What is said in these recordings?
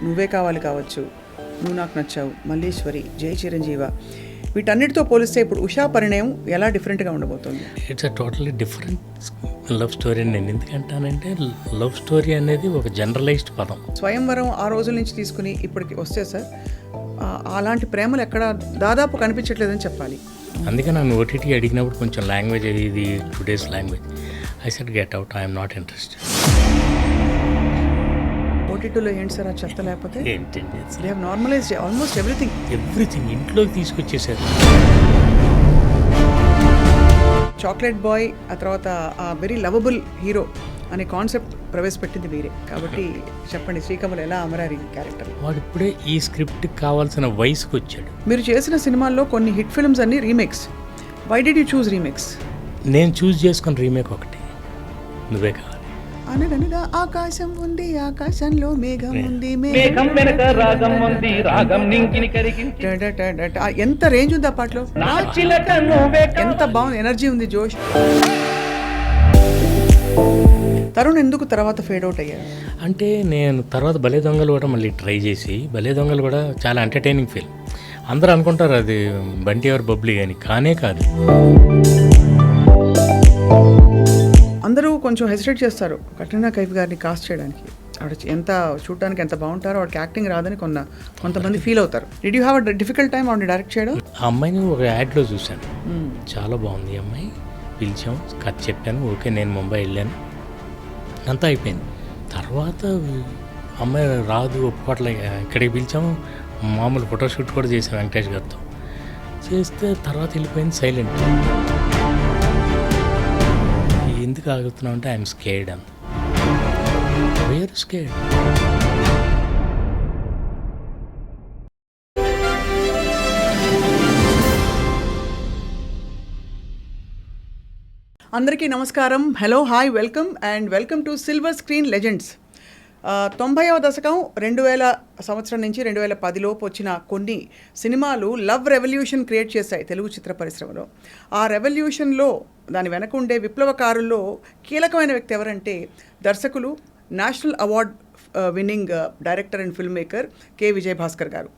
నువ్వే కావాలి కావచ్చు, నువ్వు నాకు నచ్చావు, మల్లీశ్వరి, జై చిరంజీవ, వీటన్నిటితో పోలిస్తే ఇప్పుడు ఉషా పరిణయం ఎలా డిఫరెంట్గా ఉండబోతుంది? It's a totally different love story అని నేను ఎందుకంటానంటే, లవ్ స్టోరీ అనేది ఒక జనరలైజ్డ్ పదం. స్వయంవరం ఆ రోజుల నుంచి తీసుకుని ఇప్పటికి వస్తే సార్ అలాంటి ప్రేమలు ఎక్కడ దాదాపు కనిపించట్లేదని చెప్పాలి. అందుకే నన్ను ఓటీటీ అడిగినప్పుడు కొంచెం లాంగ్వేజ్ ఇది today's language, I said get out, I'm not interested. ఓటీటీలో ఏంటి సార్ ఆ చెత్త? లేకపోతే ఏంటండి they have normalised almost everything ఇంట్లోకి తీసుకొచ్చేసారు. చాక్లెట్ బాయ్, ఆ తర్వాత ఆ వెరీ లవబుల్ హీరో అనే కాన్సెప్ట్ ప్రవేశపెట్టింది మీరే కాబట్టి చెప్పండి, శ్రీకమల్ ఎలా అమరారు ఈ క్యారెక్టర్? వాడు ఇప్పుడే ఈ స్క్రిప్ట్కి కావాల్సిన వయసుకు వచ్చాడు. మీరు చేసిన సినిమాల్లో కొన్ని హిట్ ఫిల్మ్స్ అన్ని remakes. Why did you choose remakes? నేను చూస్ చేసుకున్న రీమేక్ ఒకటి, నువ్వే కావాలి. అనగనగా ఆకాశం ఉంది, ఆకాశంలో మేఘం ఉంది, మేఘం వెనక రాగం ఉంది, రాగం నింకిని కరిగించి ఎంత రేంజ్ ఉంది ఆ పాటలో, నా చిలక నువ్వే ఎంత బాగుంది, ఎనర్జీ ఉంది, జోష్. తరుణ్ ఎందుకు తర్వాత ఫేడ్ అవుట్ అయ్యారు? అంటే నేను తర్వాత భలే దొంగలు కూడా మళ్ళీ ట్రై చేసి, భలే దొంగలు కూడా చాలా ఎంటర్టైనింగ్ ఫిల్మ్. అందరూ అనుకుంటారు అది బంటి ఎవరు బబ్లీ అని, కానే కాదు. అందరూ కొంచెం హెసిటేట్ చేస్తారు కట్రీనా కైఫ్ గారిని కాస్ట్ చేయడానికి. ఆవిడ ఎంత చూడడానికి ఎంత బాగుంటారో, వాడికి యాక్టింగ్ రాదని కొంతమంది ఫీల్ అవుతారు. Did you have a difficult time ఆవిడ డైరెక్ట్ చేయడం? ఆ అమ్మాయిని ఒక యాడ్లో చూశాను, చాలా బాగుంది ఈ అమ్మాయి, పిలిచాం, కథ చెప్పాను, ఓకే, నేను ముంబై వెళ్ళాను, అంతా అయిపోయింది. తర్వాత అమ్మాయి రాదు, ఒప్పుకోట్లే, ఇక్కడికి పిలిచాము, మామూలు ఫోటోషూట్ కూడా చేసాం వెంకటేష్ గారితో, చేస్తే తర్వాత వెళ్ళిపోయింది సైలెంట్. ఎందుకు ఆగుతున్నావు అంటే ఐఎమ్ స్కేర్డ్ అని. Where scared? అందరికీ నమస్కారం, hello, hi, welcome and welcome to silver screen legends. 90వ దశకం 2000 సంవత్సరం నుంచి 2010 లోపు వచ్చిన కొన్ని సినిమాలు లవ్ రెవల్యూషన్ క్రియేట్ చేశాయి తెలుగు చిత్ర పరిశ్రమలో. ఆ రెవల్యూషన్లో దాని వెనక ఉండే విప్లవకారుల్లో కీలకమైన వ్యక్తి ఎవరంటే దర్శకులు, national award winning director and film maker K Vijayabhaskar గారు.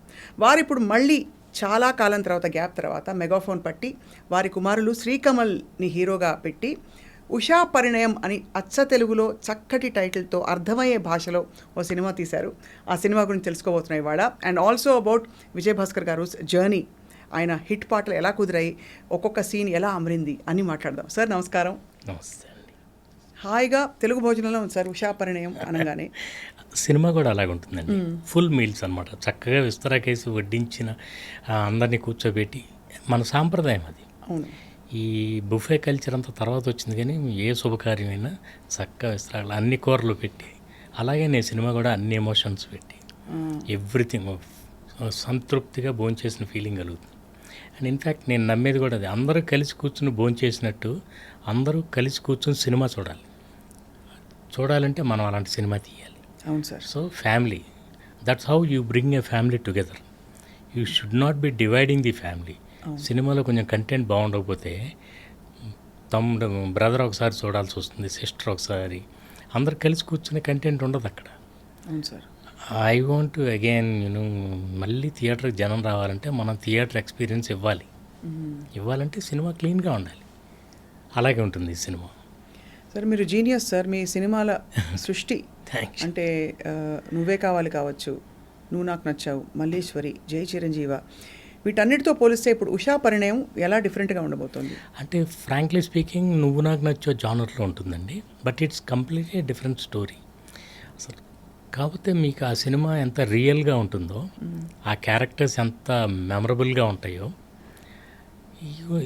వారు ఇప్పుడు మళ్ళీ చాలా కాలం తర్వాత, గ్యాప్ తర్వాత మెగాఫోన్ పట్టి వారి కుమారులు శ్రీకమల్ని హీరోగా పెట్టి ఉషా పరిణయం అని అచ్చ తెలుగులో చక్కటి టైటిల్తో అర్థమయ్యే భాషలో ఓ సినిమా తీశారు. ఆ సినిమా గురించి తెలుసుకోబోతున్నాయి ఇవాళ. అండ్ ఆల్సో అబౌట్ విజయభాస్కర్ గారు జర్నీ, ఆయన హిట్ పాటలు ఎలా కుదిరాయి, ఒక్కొక్క సీన్ ఎలా అమరింది అని మాట్లాడదాం. సార్ నమస్కారం. నమస్తే అండి. హాయిగా తెలుగు భోజనంలో ఉంది సార్ ఉషా పరిణయం అనగానే. సినిమా కూడా అలాగే ఉంటుందండి, ఫుల్ మీల్స్ అనమాట, చక్కగా విస్తరాకేసి వడ్డించిన, అందరినీ కూర్చోబెట్టి, మన సాంప్రదాయం అది. అవును, ఈ బుఫే కల్చర్ అంతా తర్వాత వచ్చింది, కానీ ఏ శుభకార్యమైనా చక్కగా విస్తరాలు అన్ని కూరలు పెట్టి, అలాగే నేను సినిమా కూడా అన్ని ఎమోషన్స్ పెట్టి, ఎవ్రీథింగ్ సంతృప్తిగా భోంచేసిన ఫీలింగ్ కలుగుతుంది. అండ్ ఇన్ఫ్యాక్ట్ నేను నమ్మేది కూడా అది, అందరూ కలిసి కూర్చుని భోంచేసినట్టు అందరూ కలిసి కూర్చుని సినిమా చూడాలంటే మనం అలాంటి సినిమా తీయాలి. అవును sir. So family, that's how you bring a family together. You should not be dividing the family. సినిమాలో కొంచెం కంటెంట్ బాగుండకపోతే తమ్ముడు, బ్రదర్ ఒకసారి చూడాల్సి వస్తుంది, సిస్టర్ ఒకసారి, అందరు కలిసి కూర్చునే కంటెంట్ ఉండదు అక్కడ. అవును sir. I want to again మళ్ళీ థియేటర్కి జనం రావాలంటే మనం థియేటర్ ఎక్స్పీరియన్స్ ఇవ్వాలంటే సినిమా క్లీన్గా ఉండాలి. అలాగే ఉంటుంది ఈ సినిమా. సార్ మీరు జీనియస్ సార్, మీ సినిమాల సృష్టి అంటే నువ్వే కావాలి కావచ్చు, నువ్వు నాకు నచ్చావు, మల్లీశ్వరి, జై చిరంజీవ, వీటన్నిటితో పోలిస్తే ఇప్పుడు ఉషా పరిణయం ఎలా డిఫరెంట్గా ఉండబోతుంది? అంటే ఫ్రాంక్లీ స్పీకింగ్ నువ్వు నాకు నచ్చే జానర్లో ఉంటుందండి, but it's completely different story అసలు. కాకపోతే మీకు ఆ సినిమా ఎంత రియల్గా ఉంటుందో, ఆ క్యారెక్టర్స్ ఎంత మెమరబుల్గా ఉంటాయో,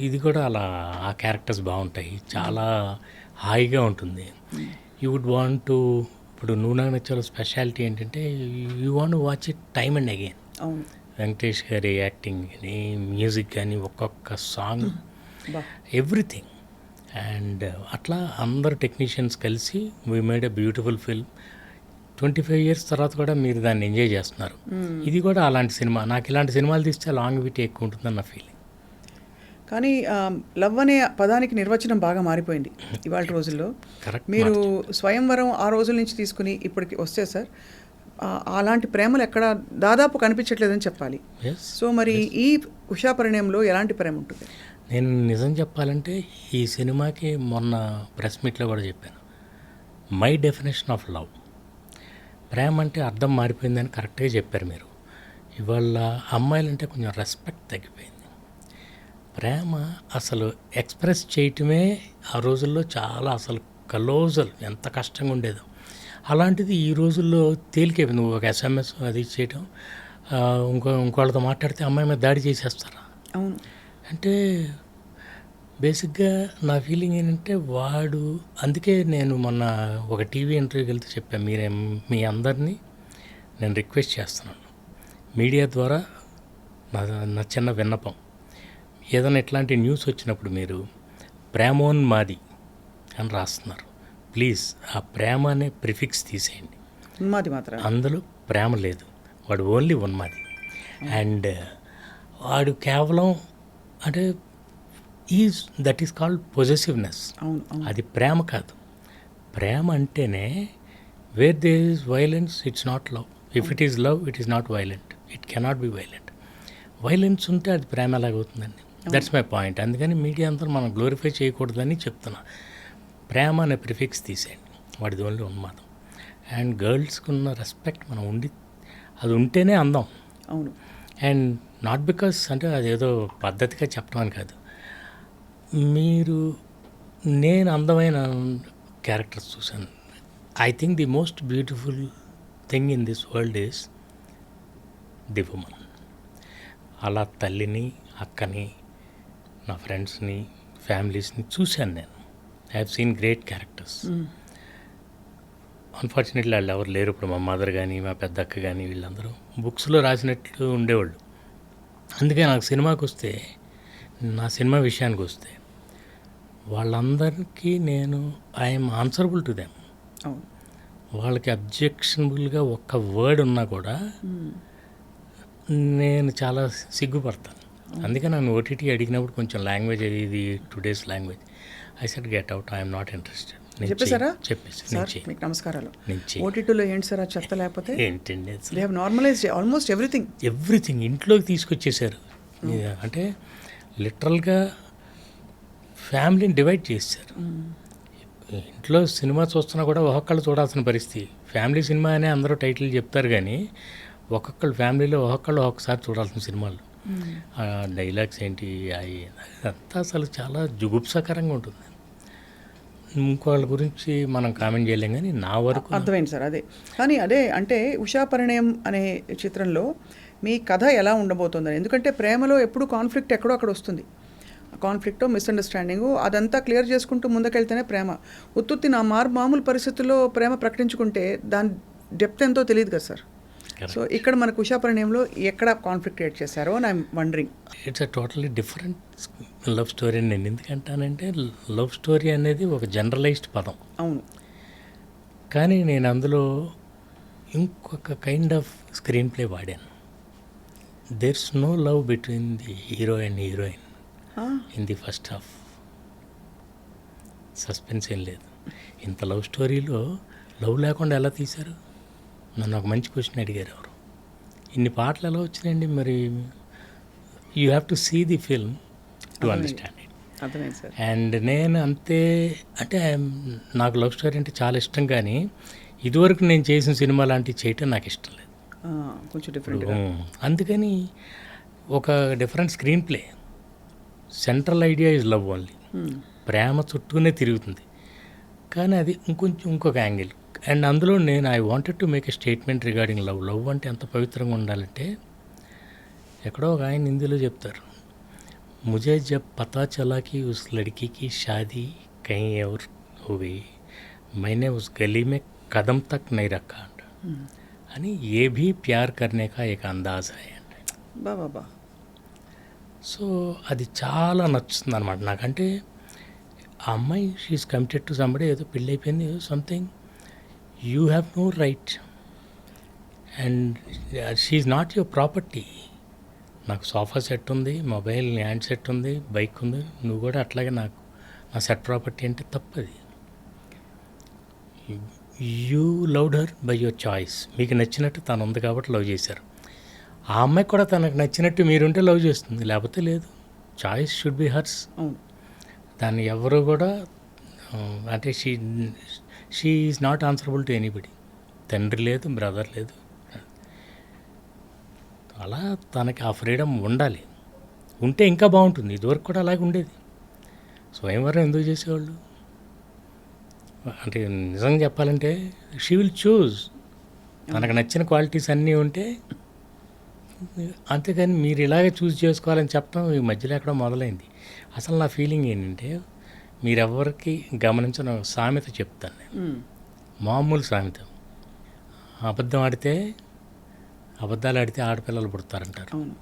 ఇది కూడా అలా ఆ క్యారెక్టర్స్ బాగుంటాయి, చాలా హాయిగా ఉంటుంది. యూ వుడ్ వాంట్ టు, ఇప్పుడు నువ్వు నాకు నచ్చాలో స్పెషాలిటీ ఏంటంటే you want watch it time and again. అవును, వెంకటేష్ గారి యాక్టింగ్ కానీ, మ్యూజిక్ కానీ, ఒక్కొక్క సాంగ్, ఎవ్రీథింగ్. అండ్ అట్లా అందరు టెక్నీషియన్స్ కలిసి we made a beautiful film. 25 years తర్వాత కూడా మీరు దాన్ని ఎంజాయ్ చేస్తున్నారు. ఇది కూడా అలాంటి సినిమా. నాకు ఇలాంటి సినిమాలు తీస్తే లాంగివిటీ ఎక్కువ ఉంటుందని నా ఫీలింగ్. కానీ లవ్ అనే పదానికి నిర్వచనం బాగా మారిపోయింది ఇవాళ రోజుల్లో. కరెక్ట్. మీరు స్వయంవరం ఆ రోజుల నుంచి తీసుకుని ఇప్పటికి వస్తే సార్ అలాంటి ప్రేమలు ఎక్కడ దాదాపు కనిపించట్లేదని చెప్పాలి. ఎస్. సో మరి ఈ ఉషా పరిణయంలో ఎలాంటి ప్రేమ ఉంటుంది? నేను నిజం చెప్పాలంటే ఈ సినిమాకి మొన్న ప్రెస్ మీట్లో కూడా చెప్పాను. మై డెఫినేషన్ ఆఫ్ లవ్, ప్రేమ అంటే అర్థం మారిపోయిందని కరెక్ట్గా చెప్పారు మీరు. ఇవాళ అమ్మాయిలంటే కొంచెం రెస్పెక్ట్ తగ్గిపోయింది. ప్రేమ అసలు ఎక్స్ప్రెస్ చేయటమే ఆ రోజుల్లో చాలా అసలు కలోజల్ ఎంత కష్టంగా ఉండేదో, అలాంటిది ఈ రోజుల్లో తేలికైపోయింది. నువ్వు ఒక SMS అది చేయటం, ఇంకోళ్ళతో మాట్లాడితే అమ్మాయి మీద దాడి చేసేస్తారా? అవును. అంటే బేసిక్గా నా ఫీలింగ్ ఏంటంటే వాడు, అందుకే నేను మొన్న ఒక టీవీ ఇంటర్వ్యూకి వెళ్తే చెప్పాను, మీ అందరినీ నేను రిక్వెస్ట్ చేస్తున్నాను మీడియా ద్వారా, నా చిన్న విన్నపం, ఏదైనా ఇట్లాంటి న్యూస్ వచ్చినప్పుడు మీరు ప్రేమోన్మాది అని రాస్తున్నారు, ప్లీజ్ ఆ ప్రేమ అనే ప్రిఫిక్స్ తీసేయండి. ఉన్మాది మాత్రం అందులో ప్రేమ లేదు, వాడు ఓన్లీ ఉన్మాది. అండ్ వాడు కేవలం అంటే దట్ ఈస్ కాల్డ్ పొజెసివ్నెస్. అది ప్రేమ కాదు. ప్రేమ అంటేనే where there is violence it's not love, if it is love it is not violent, it cannot be violent. Violence ఉంటే అది ప్రేమ ఎలాగవుతుందండి? That's my point. అందుకని మీడియా అంతా మనం గ్లోరిఫై చేయకూడదని చెప్తున్నా. ప్రేమ అనే ప్రిఫిక్స్ తీసేయండి, వాడిది ఓన్లీ ఉన్మాదం. అండ్ గర్ల్స్కి ఉన్న రెస్పెక్ట్ మనం అది ఉంటేనే అందం. అవును. అండ్ నాట్ బికాస్ అంటే అదేదో పద్ధతిగా చెప్పడం అని కాదు, నేను అందమైన క్యారెక్టర్స్ చూశాను. I think the most beautiful thing in this world is the woman. అలా తల్లిని, అక్కని, నా ఫ్రెండ్స్ని, ఫ్యామిలీస్ని చూశాను నేను. I have seen great characters. Unfortunately వాళ్ళు ఎవరు లేరు ఇప్పుడు. మా మదర్ కానీ మా పెద్ద అక్క కానీ వీళ్ళందరూ బుక్స్లో రాసినట్లు ఉండేవాళ్ళు. అందుకే నాకు సినిమాకి వస్తే, నా సినిమా విషయానికి వస్తే వాళ్ళందరికీ నేను ఐఎమ్ ఆన్సరబుల్ టు దెమ్. వాళ్ళకి అబ్జెక్షనబుల్గా ఒక్క వర్డ్ ఉన్నా కూడా నేను చాలా సిగ్గుపడతాను. అందుకే నన్ను ఓటీటీ అడిగినప్పుడు కొంచెం లాంగ్వేజ్ ఇది today's language, I said get out, I'm not interested. చెప్పేసారా? చెప్పేసి మీకు నమస్కారాలు. నుంచి ఓటీటీలో ఏంటి సార్ ఆ చెత్త? లేకపోతే ఏంటండి they have normalised almost everything ఇంట్లోకి తీసుకొచ్చేసారు. అంటే లిటరల్గా ఫ్యామిలీని డివైడ్ చేశారు. ఇంట్లో సినిమా చూస్తున్నా కూడా ఒక్కొక్కళ్ళు చూడాల్సిన పరిస్థితి. ఫ్యామిలీ సినిమా అనే అందరూ టైటిల్ చెప్తారు కానీ ఒక్కొక్కళ్ళు ఫ్యామిలీలో ఒక్కొక్కసారి చూడాల్సిన సినిమాలు. డైలాగ్స్ ఏంటి అంతా అసలు చాలా జుగుప్సకరంగా ఉంటుంది. ఇంకోళ్ళ గురించి మనం కామెంట్ చేయలేం కానీ నా వరకు అర్థమైంది సార్. కానీ అంటే ఉషా పరిణయం అనే చిత్రంలో మీ కథ ఎలా ఉండబోతుందని, ఎందుకంటే ప్రేమలో ఎప్పుడు కాన్ఫ్లిక్ట్ ఎక్కడో అక్కడ వస్తుంది. కాన్ఫ్లిక్ట్, మిస్అండర్స్టాండింగు, అదంతా క్లియర్ చేసుకుంటూ ముందుకెళ్తేనే ప్రేమ. ఉత్తుత్తి మామూలు పరిస్థితుల్లో ప్రేమ ప్రకటించుకుంటే దాని డెప్త్ ఎంతో తెలియదు కదా సార్. సో ఇక్కడ మనకు ఉషా పరిణయంలో ఎక్కడ కాన్ఫ్లిక్ట్ క్రియేట్ చేశారో అని I'm wondering. It's a totally different love story. నేను ఎందుకంటానంటే లవ్ స్టోరీ అనేది ఒక జనరలైజ్డ్ పదం. అవును. కానీ నేను అందులో ఇంకొక కైండ్ ఆఫ్ స్క్రీన్ ప్లే వాడాను. There's no love between the hero and heroine in the first half. Suspense ఏం లేదు. ఇంత లవ్ స్టోరీలో లవ్ లేకుండా ఎలా తీశారు? నన్ను ఒక మంచి క్వశ్చన్ అడిగారు ఎవరు. ఇన్ని పాటలు ఎలా వచ్చినాయండి? మరి you have to see the film to understand it. అర్థమైంది సార్. అండ్ నేను అంతే, అంటే నాకు లవ్ స్టోరీ అంటే చాలా ఇష్టం, కానీ ఇదివరకు నేను చేసిన సినిమా లాంటివి చేయటం నాకు ఇష్టం లేదు. కొంచెం డిఫరెంట్. అందుకని ఒక different screenplay. Central idea is love only. ప్రేమ చుట్టూనే తిరుగుతుంది, కానీ అది ఇంకొక యాంగిల్. అండ్ అందులో I wanted to make a statement regarding love. Love అంటే ఎంత పవిత్రంగా ఉండాలంటే, ఎక్కడో ఒక ఆయన హిందీలో చెప్తారు, ముజే జబ్ పతా చలా కి ఉస్ లడ్కీ కి షాదీ కहीं और हो गई मैंने उस गली में कदम तक नहीं रखा అంట. అని ఏ భీ ప్యార్ కర్నే కా ఏక్ అందాజ్ హై అంటే. బాబా. సో అది చాలా నచ్చుతుంది అనమాట నాకంటే. ఆ అమ్మాయి షీఈస్ కమిటెడ్ టు సంబడి, ఏదో పెళ్ళి అయిపోయింది, something. You have no right and she's not your property. నాకు సోఫా సెట్ ఉంది, మొబైల్ హ్యాండ్ సెట్ ఉంది, బైక్ ఉంది, నువ్వు కూడా అట్లాగే నాకు నా సెట్ ప్రాపర్టీ అంటే తప్పది. You loved her by your choice. మీకు నచ్చినట్టు తను ఉంది కాబట్టి లవ్ చేశారు. ఆ అమ్మాయి కూడా తనకు నచ్చినట్టు మీరుంటే లవ్ చేస్తుంది, లేకపోతే లేదు. Choice should be hurts. అవును. దాన్ని ఎవరు కూడా అంటే she is not answerable to anybody. తండ్రి లేదు, బ్రదర్ లేదు. అలా తనకి ఆ ఫ్రీడమ్ ఉండాలి. ఉంటే ఇంకా బాగుంటుంది. ఇదివరకు కూడా అలాగే ఉండేది. స్వయంవరం ఎందుకు చేసేవాళ్ళు అంటే నిజంగా చెప్పాలంటే షీ విల్ చూజ్. తనకు నచ్చిన క్వాలిటీస్ అన్నీ ఉంటే, అంతేకాని మీరు ఇలాగే చూస్ చేసుకోవాలని చెప్పడం ఈ మధ్యలో ఎక్కడో మొదలైంది. అసలు నా ఫీలింగ్ ఏంటంటే, మీరెవరికి గమనించిన సామెత చెప్తాను నేను. మామూలు సామెత. అబద్ధాలు ఆడితే ఆడపిల్లలు పుడతారంటారు. అవును.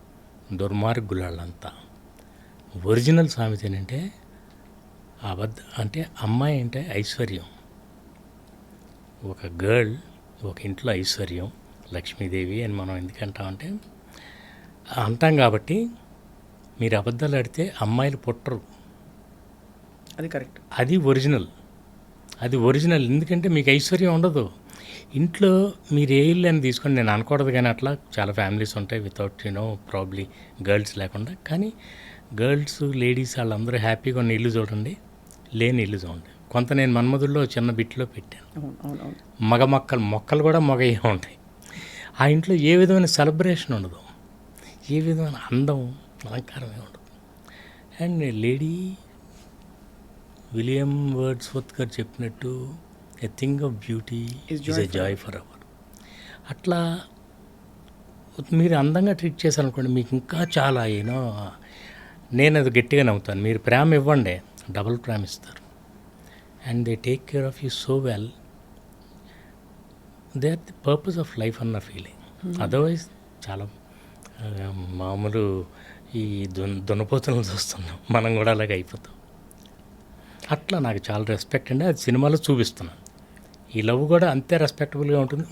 దుర్మార్గులు వాళ్ళంతా. ఒరిజినల్ సామెత ఏంటంటే, అంటే అమ్మాయి అంటే ఐశ్వర్యం. ఒక గర్ల్ ఒక ఇంట్లో ఐశ్వర్యం, లక్ష్మీదేవి అని మనం ఎందుకంటామంటే అంటాం కాబట్టి. మీరు అబద్ధాలు ఆడితే అమ్మాయిలు పుట్టరు. అది కరెక్ట్. అది ఒరిజినల్. ఎందుకంటే మీకు ఐశ్వర్యం ఉండదు ఇంట్లో. మీరు ఏ ఇల్లు అని తీసుకొని నేను అనకూడదు, కానీ అట్లా చాలా ఫ్యామిలీస్ ఉంటాయి వితౌట్ ప్రాబ్లీ గర్ల్స్ లేకుండా. కానీ గర్ల్స్ లేడీస్ వాళ్ళందరూ హ్యాపీగా ఉన్న ఇల్లు చూడండి, లేని ఇల్లు చూడండి. కొంత నేను మన్మధుల్లో చిన్న బిట్లో పెట్టాను. మగ మొక్కలు కూడా మగయ్యే ఉంటాయి. ఆ ఇంట్లో ఏ విధమైన సెలబ్రేషన్ ఉండదు, ఏ విధమైన అందం అలంకారమే ఉండదు. అండ్ లేడీ విలియం వర్డ్స్వర్త్ గారు చెప్పినట్టు a thing of beauty is a joy for hour. అట్లా మీరు అందంగా ట్రీట్ చేశారనుకోండి, మీకు ఇంకా చాలా నేను అది గట్టిగా నమ్ముతాను. మీరు ప్రేమ ఇవ్వండి, డబుల్ ప్రేమ ఇస్తారు. And they take care of you so well. They are the purpose of life అన్న ఫీలింగ్. అదర్వైజ్ చాలా మామూలు ఈ దున్నపోతులను చూస్తున్నాం, మనం కూడా అలాగే అయిపోతాం. అట్లా నాకు చాలా రెస్పెక్ట్ అండి. అది సినిమాలో చూపిస్తున్నాను. ఈ లవ్ కూడా అంతే రెస్పెక్టబుల్గా ఉంటుంది.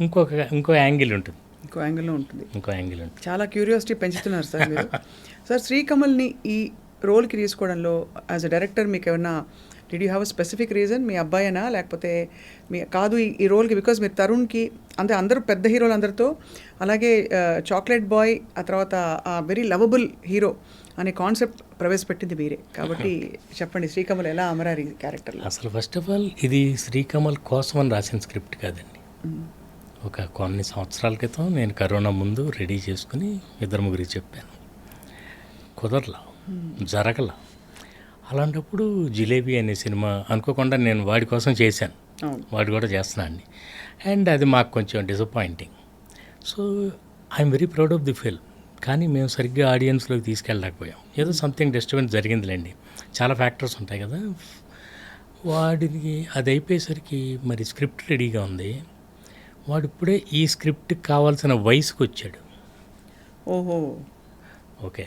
ఇంకో యాంగిల్ ఉంటుంది. చాలా క్యూరియాసిటీ పెంచుతున్నారు సార్ మీరు. సార్, శ్రీకమల్ని ఈ రోల్కి తీసుకోవడంలో యాజ్ అ డైరెక్టర్ మీకు ఏమన్నా did you have a specific reason? మీ అబ్బాయినా లేకపోతే కాదు ఈ రోల్కి? బికాజ్ మీరు తరుణ్కి అందరూ పెద్ద హీరోలు అందరితో, అలాగే చాక్లెట్ బాయ్, ఆ తర్వాత వెరీ లవబుల్ హీరో అనే కాన్సెప్ట్ ప్రవేశపెట్టింది మీరే. కాబట్టి చెప్పండి, శ్రీకమల్ ఎలా అమరారు ఈ క్యారెక్టర్లో? అసలు ఫస్ట్ ఆఫ్ ఆల్ ఇది శ్రీకమల్ కోసం అని రాసిన స్క్రిప్ట్ కాదండి. ఒక కొన్ని సంవత్సరాల క్రితం నేను కరోనా ముందు రెడీ చేసుకుని 2-3 చెప్పాను. కుదరలా, జరగల. అలాంటప్పుడు జిలేబీ అనే సినిమా అనుకోకుండా నేను వాడి కోసం చేశాను. వాడు కూడా చేస్తున్నా అండి. అండ్ అది మాకు కొంచెం disappointing. So I'm very proud of the film. కానీ మేము సరిగ్గా ఆడియన్స్లోకి తీసుకెళ్ళలేకపోయాం. ఏదో సంథింగ్ డిస్టర్బెన్స్ జరిగిందిలేండి. చాలా ఫ్యాక్టర్స్ ఉంటాయి కదా. వాడికి అది అయిపోయేసరికి మరి స్క్రిప్ట్ రెడీగా ఉంది. వాడు ఇప్పుడే ఈ స్క్రిప్ట్కి కావాల్సిన వయసుకు వచ్చాడు. ఓహో, ఓకే,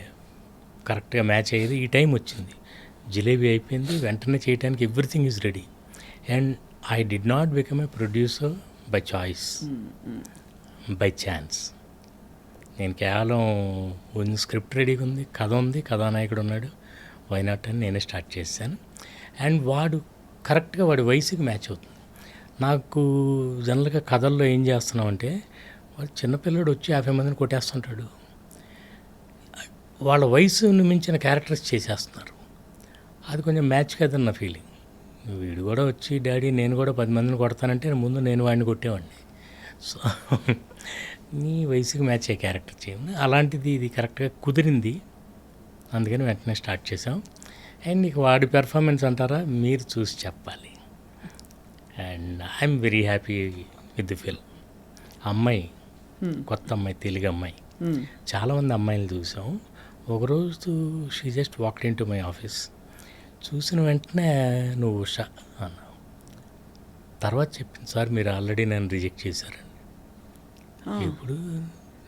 కరెక్ట్గా మ్యాచ్ అయ్యేది. ఈ టైం వచ్చింది. జిలేబీ అయిపోయింది, వెంటనే చేయడానికి everything is ready. And I did not become a producer by choice, by chance. నేను కేవలం స్క్రిప్ట్ రెడీగా ఉంది, కథ ఉంది, కథానాయకుడు ఉన్నాడు, వైనాట్ అని నేనే స్టార్ట్ చేశాను. అండ్ వాడు కరెక్ట్గా వాడి వయసుకి మ్యాచ్ అవుతుంది. నాకు జనరల్గా కథల్లో ఏం చేస్తున్నామంటే, వాడు చిన్నపిల్లడు వచ్చి 50 మందిని కొట్టేస్తుంటాడు. వాళ్ళ వయసును మించిన క్యారెక్టర్స్ చేసేస్తున్నారు. అది కొంచెం మ్యాచ్ కదన్న ఫీలింగ్. వీడు కూడా వచ్చి డాడీ నేను కూడా 10 మందిని కొడతానంటే ముందు నేను వాడిని కొట్టేవాడిని. సో నీ వయసుకి మ్యాచ్ అయ్యే క్యారెక్టర్ చేయండి. అలాంటిది ఇది కరెక్ట్గా కుదిరింది. అందుకని వెంటనే స్టార్ట్ చేసాం. అండ్ ఇక వాడి పెర్ఫార్మెన్స్ అంటారా, మీరు చూసి చెప్పాలి. And I'm very happy with the film. అమ్మాయి కొత్త అమ్మాయి, తెలుగు అమ్మాయి. చాలామంది అమ్మాయిలు చూసాం. ఒకరోజు she just walked in to my office. చూసిన వెంటనే నువ్వు ఉషా అన్నావు. తర్వాత చెప్పింది, సార్ మీరు ఆల్రెడీ నన్ను రిజెక్ట్ చేశారండి. ఇప్పుడు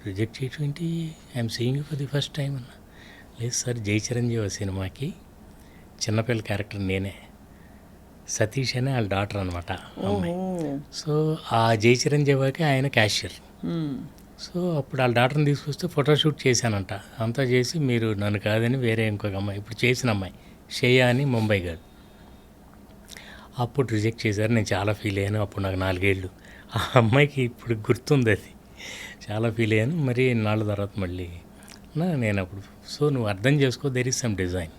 రిజెక్ట్ చేయటం ఏంటి, I'm seeing you for the first time అన్నా. లేదు సార్, జై చిరంజీవి సినిమాకి చిన్నపిల్ల క్యారెక్టర్ నేనే, సతీష్ అనే వాళ్ళ డాటర్ అనమాట అమ్మాయి. సో ఆ జై చిరంజీవికి ఆయన క్యాషియర్. సో అప్పుడు వాళ్ళ డాక్టర్ని తీసుకొస్తే ఫోటోషూట్ చేశానంట. అంతా చేసి మీరు నన్ను కాదని వేరే ఇంకొక అమ్మాయి, ఇప్పుడు చేసిన అమ్మాయి శ్రేయ అని ముంబై గర్ల్, అప్పుడు రిజెక్ట్ చేశారు. నేను చాలా ఫీల్ అయ్యాను. అప్పుడు నాకు 4 ఏళ్ళు. ఆ అమ్మాయికి ఇప్పుడు గుర్తుంది అది. చాలా ఫీల్ అయ్యాను. మరి నాళ్ళ తర్వాత మళ్ళీ నేను అప్పుడు సో నువ్వు అర్థం చేసుకో, దెర్ ఇస్ సమ్ డిజైన్.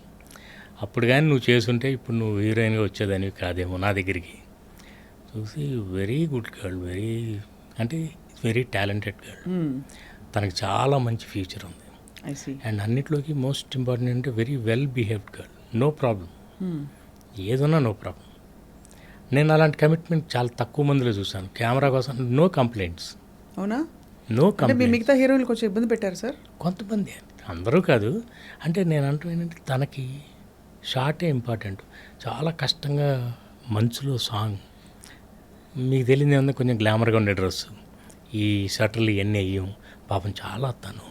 అప్పుడు కానీ నువ్వు చేసుంటే ఇప్పుడు నువ్వు హీరోయిన్గా వచ్చేదానివి కాదేమో నా దగ్గరికి. చూసి very good girl, very talented girl. తనకి చాలా మంచి ఫ్యూచర్ ఉంది. అండ్ అన్నిట్లోకి మోస్ట్ ఇంపార్టెంట్ అంటే very well behaved girl. No problem, ఏదన్నా నో ప్రాబ్లం. నేను అలాంటి కమిట్మెంట్ చాలా తక్కువ మందిలో చూశాను. కెమెరా కోసం నో కంప్లైంట్స్. అవునా? No complaints. మిగతా హీరోయిన్లు కొంచెం ఇబ్బంది పెట్టారు సార్? కొంతమంది, అందరూ కాదు. అంటే నేను అంటూ ఏంటంటే తనకి షార్టే ఇంపార్టెంట్. చాలా కష్టంగా మంచులో సాంగ్, మీకు తెలియదు ఏమన్నా, కొంచెం గ్లామర్గా ఉండే డ్రెస్సు, ఈ షర్టర్లు ఇవన్నీ అయ్యాం. పాపం చాలా తను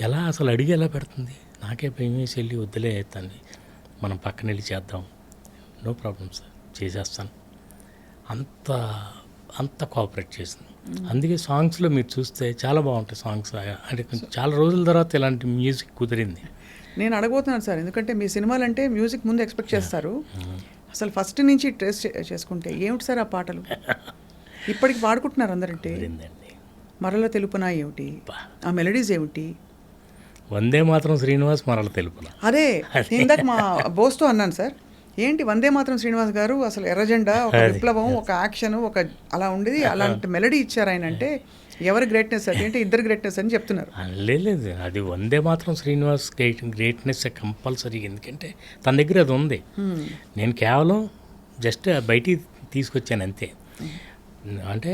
ఎలా అసలు అడిగి ఎలా పెడుతుంది. నాకే భయం వేసి వెళ్ళి వద్దులే తను, మనం పక్కన వెళ్ళి చేద్దాం. నో ప్రాబ్లం సార్, చేసేస్తాను. అంత కోఆపరేట్ చేసింది. అందుకే సాంగ్స్లో మీరు చూస్తే చాలా బాగుంటాయి సాంగ్స్. అంటే కొంచెం చాలా రోజుల తర్వాత ఇలాంటి మ్యూజిక్ కుదిరింది. నేను అడగబోతున్నాను సార్, ఎందుకంటే మీ సినిమాలు అంటే మ్యూజిక్ ముందు ఎక్స్పెక్ట్ చేస్తారు. అసలు ఫస్ట్ నుంచి ట్రేస్ చేసుకుంటే ఏమిటి సార్ ఆ పాటలు? ఇప్పటికి పాడుకుంటున్నారు అందరంటే. మరల తెలుపునా ఏమిటి, ఆ మెలడీస్ ఏమిటి? వందే మాత్రం శ్రీనివాస్, మరల తెలుపునా. అదే ఇందాక మా బోస్తో అన్నాను సార్, ఏంటి వందే మాత్రం శ్రీనివాస్ గారు అసలు ఎర్రజెండా, ఒక విప్లవం, ఒక యాక్షన్, ఒక అలా ఉండేది, అలాంటి మెలడీ ఇచ్చారు ఆయన అంటే ఎవరి గ్రేట్నెస్ అది? అంటే ఇద్దరు గ్రేట్నెస్ అని చెప్తున్నారు. లేదు, అది వందే మాత్రం శ్రీనివాస్ గ్రేట్నెస్ కంపల్సరీ. ఎందుకంటే తన దగ్గర అది ఉంది. నేను కేవలం జస్ట్ బయటికి తీసుకొచ్చాను అంతే. అంటే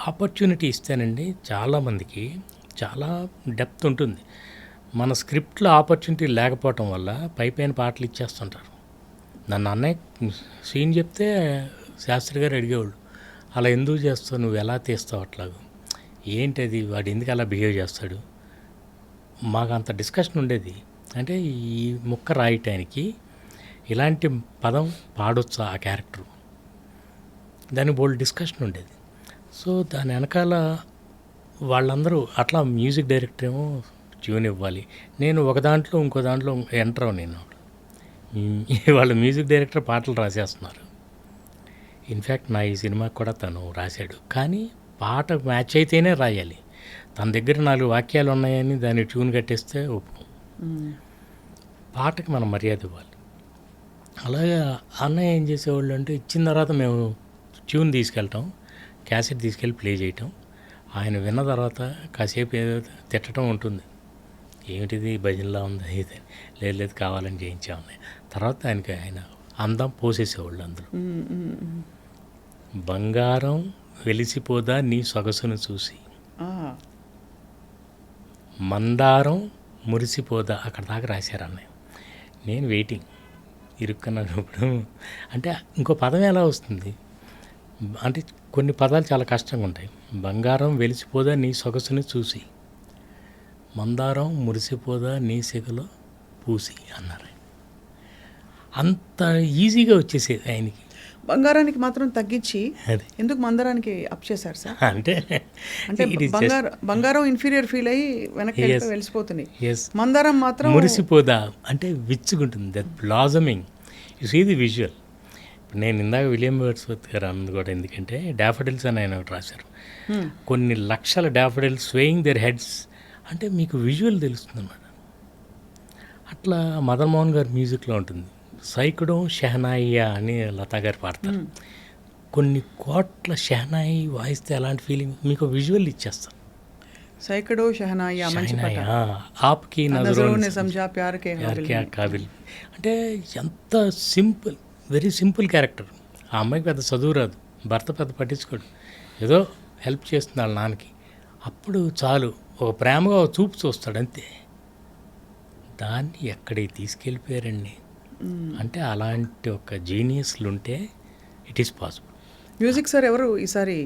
ఆపర్చునిటీ ఇస్తానండి. చాలామందికి చాలా డెప్త్ ఉంటుంది. మన స్క్రిప్ట్లో ఆపర్చునిటీ లేకపోవటం వల్ల పైపైన పాటలు ఇచ్చేస్తుంటారు. నన్ను అన్నయ్య సీన్ చెప్తే శాస్త్రి గారు అడిగేవాళ్ళు, అలా ఎందుకు చేస్తావు, నువ్వు ఎలా తీస్తావు అట్లాగూ, ఏంటది, వాడు ఎందుకు అలా బిహేవ్ చేస్తాడు. మాకు అంత డిస్కషన్ ఉండేది. అంటే ఈ ముక్క రాయటానికి ఇలాంటి పదం పాడొచ్చా ఆ క్యారెక్టరు, దాని బోల్డ్ డిస్కషన్ ఉండేది. సో దాని వెనకాల వాళ్ళందరూ అట్లా మ్యూజిక్ డైరెక్టర్ ఏమో ట్యూన్ ఇవ్వాలి, నేను ఒక దాంట్లో ఇంకో దాంట్లో ఎంటర్ నేను. వాళ్ళ మ్యూజిక్ డైరెక్టర్ పాటలు రాసేస్తున్నారు. ఇన్ఫ్యాక్ట్ నా ఈ సినిమాకి కూడా తను రాశాడు. కానీ పాట మ్యాచ్ అయితేనే రాయాలి. తన దగ్గర 4 వాక్యాలు ఉన్నాయని దాన్ని ట్యూన్ కట్టేస్తే ఒప్పు. పాటకి మనం మర్యాద ఇవ్వాలి. అలాగే అన్నయ్య ఏం చేసేవాళ్ళు అంటే, ఇచ్చిన తర్వాత మేము ట్యూన్ తీసుకెళ్ళటం, క్యాసెట్ తీసుకెళ్ళి ప్లే చేయటం, ఆయన విన్న తర్వాత కాసేపు ఏదో తిట్టడం ఉంటుంది. ఏమిటిది భజనలా ఉంది, అయితే లేదు కావాలని చేయించామని. తర్వాత ఆయన అందం పోసేసేవాళ్ళు అందులో. బంగారం వెలిసిపోదా నీ సొగసును చూసి, మందారం మురిసిపోదా, అక్కడ దాకా రాశారు అన్నయ్య. నేను వెయిటింగ్ ఇరుక్కున్నప్పుడు. అంటే ఇంకో పదం ఎలా వస్తుంది అంటే, కొన్ని పదాలు చాలా కష్టంగా ఉంటాయి. బంగారం వెలిసిపోదా నీ సొగసుని చూసి, మందారం మురిసిపోదా నీ సిగలో పూసి అన్నారు. అంత ఈజీగా వచ్చేసేది ఆయనకి. బంగారానికి మాత్రం తగ్గించి ఎందుకు మందారానికి అప్ చేశారు సార్? అంటే బంగారం ఇన్ఫీరియర్ ఫీల్ అయ్యి వెనక్కి వెలిసిపోతుంది, మందారం మాత్రం మురిసిపోదా అంటే విచ్చుకుంటుంది. That blossoming, you see the visual. ఇప్పుడు నేను ఇందాక విలియం వర్డ్స్వర్త్ గారు అన్నది కూడా, ఎందుకంటే డాఫడిల్స్ అని ఆయన ఒకటి రాశారు. కొన్ని లక్షల డాఫడిల్స్ స్వేయింగ్ దేర్ హెడ్స్ అంటే మీకు విజువల్ తెలుస్తుంది అన్నమాట. అట్లా మదన్ మోహన్ గారి మ్యూజిక్లో ఉంటుంది. సైకుడం షెహనాయియా అని లతా గారు పాడతారు. కొన్ని కోట్ల షెహనాయి వాయిస్తే అలాంటి ఫీలింగ్ మీకు విజువల్ ఇచ్చేస్తాం. సైకడో షెహనాయియా ఆప్కి నజరోనే సమझा ప్యార్ కే కాబిల్ అంటే ఎంత సింపుల్, వెరీ సింపుల్ క్యారెక్టర్. ఆ అమ్మాయికి పెద్ద చదువు రాదు, భర్త పెద్ద పట్టించుకోడు, ఏదో హెల్ప్ చేస్తుంది వాళ్ళ నాన్నకి. అప్పుడు చాలు ఒక ప్రేమగా ఒక చూపు చూస్తాడు అంతే. దాన్ని ఎక్కడికి తీసుకెళ్ళిపోయారండి. అంటే అలాంటి ఒక జీనియస్లు ఉంటే it is possible. Music sir ఎవరు ఈసారి?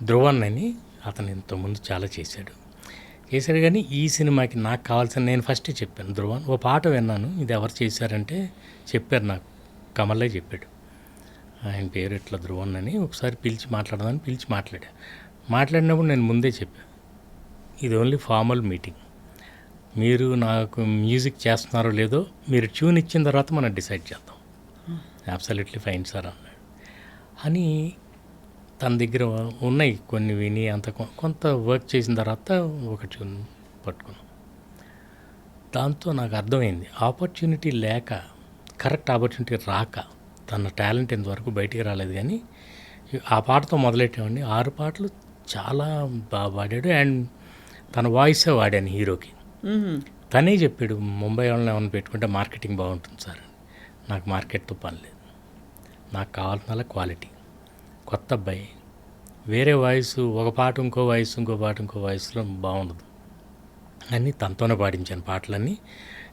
ధ్రువన్ అని, అతను ఇంతకుముందు చాలా చేశాడు కానీ ఈ సినిమాకి నాకు కావాల్సిన, నేను ఫస్టే చెప్పాను ధ్రువన్. ఓ పాట విన్నాను, ఇది ఎవరు చేశారంటే చెప్పారు నాకు, కమలే చెప్పాడు. ఆయన పేరు ఇట్లా ధ్రువన్ అని. ఒకసారి పిలిచి మాట్లాడినప్పుడు నేను ముందే చెప్పాను, ఇది ఓన్లీ ఫార్మల్ మీటింగ్, మీరు నాకు మ్యూజిక్ చేస్తున్నారో లేదో మీరు ట్యూన్ ఇచ్చిన తర్వాత మనం డిసైడ్ చేద్దాం. అబ్సల్యూట్లీ ఫైన్ సార్ అన్నాడు. అని తన దగ్గర ఉన్నాయి కొన్ని విని అంత కొంత వర్క్ చేసిన తర్వాత ఒక ట్యూన్ పట్టుకున్నాం. దాంతో నాకు అర్థమైంది ఆపర్చునిటీ లేక, కరెక్ట్ ఆపర్చునిటీ రాక తన టాలెంట్ ఇంతవరకు బయటికి రాలేదు. కానీ ఆ పాటతో మొదలెట్టామండి. 6 పాటలు చాలా బాగా పాడాడు. అండ్ తన వాయిసే వాడాను హీరోకి. తనే చెప్పాడు, ముంబై వాళ్ళని ఏమైనా పెట్టుకుంటే మార్కెటింగ్ బాగుంటుంది సార్. నాకు మార్కెట్తో పని లేదు, నాకు కావాల్సిన క్వాలిటీ. కొత్త అబ్బాయి, వేరే వాయిస్, ఒక పాట ఇంకో వాయిస్, ఇంకో పాట ఇంకో వాయిస్లో బాగుండదు అని తనతోనే పాడించాను పాటలన్నీ.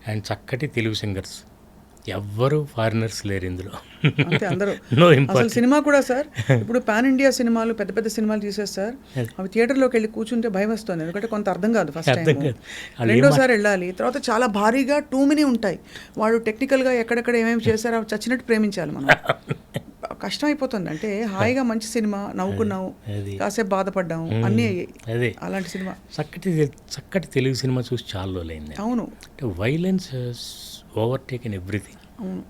అండ్ చక్కటి తెలుగు సింగర్స్, ఎవ్వరు ఫారినర్స్ లేరు ఇందులో. అంతే అందరూ. నో అసలు ఇంపార్టెంట్. సినిమా కూడా సార్, ఇప్పుడు పాన్ ఇండియా సినిమాలు, పెద్ద పెద్ద సినిమాలు తీసేస్తారు సార్, అవి థియేటర్లోకి వెళ్ళి కూర్చుంటే భయం వస్తుంది. ఎందుకంటే కొంత అర్థం కాదు ఫస్ట్ అర్థం టైం, కాదు. వాళ్ళు రెండోసారి వెళ్ళాలి. తర్వాత చాలా భారీగా టూ మెనీ ఉంటాయి. వాడు టెక్నికల్గా ఎక్కడెక్కడ ఏమేమి చేశారో అవి చచ్చినట్టు ప్రేమించాలి మనం. కష్టం అయిపోతుంది. అంటే హాయిగా మంచి సినిమా, నవ్వుకున్నావు, అది కాసేపు బాధపడ్డాము, అన్నీ అయ్యాయి. అదే అలాంటి సినిమా. చక్కటి తెలుగు సినిమా చూసి చాలా రోజులైంది. అవును అంటే వైలెన్స్ ఓవర్టేకెన్ ఎవ్రీథింగ్. అవును.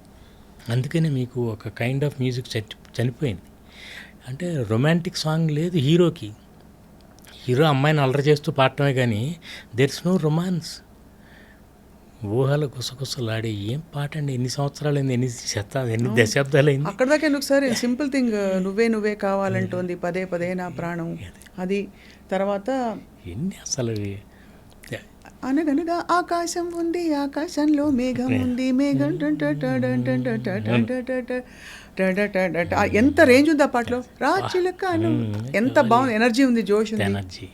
అందుకనే మీకు ఒక కైండ్ ఆఫ్ మ్యూజిక్ చనిపోయింది. అంటే రొమాంటిక్ సాంగ్ లేదు హీరోకి. హీరో అమ్మాయిని అల్లరి చేస్తూ పాడటమే కానీ దెర్ ఇస్ నో రొమాన్స్. ఊహలు గుసగుసలాడి ఏం పాట అండి. ఎన్ని సంవత్సరాలు అయింది, ఎన్ని దశాబ్దాలు అయింది. అక్కడ దాకా ఎందుకు సార్, సింపుల్ థింగ్, నువ్వే నువ్వే కావాలంటోంది పదే పదే నా ప్రాణం, అది. తర్వాత ఎన్ని అసలు అనగనగా ఆకాశం ఉంది, ఆకాశంలో మేఘం ఉంది, మేఘం ఎంత రేంజ్ ఉంది ఆ పాటలో. రాచిలకాను ఎంత బాగుంది, ఎనర్జీ ఉంది, జోష్ ఉంది. ఎనర్జీ.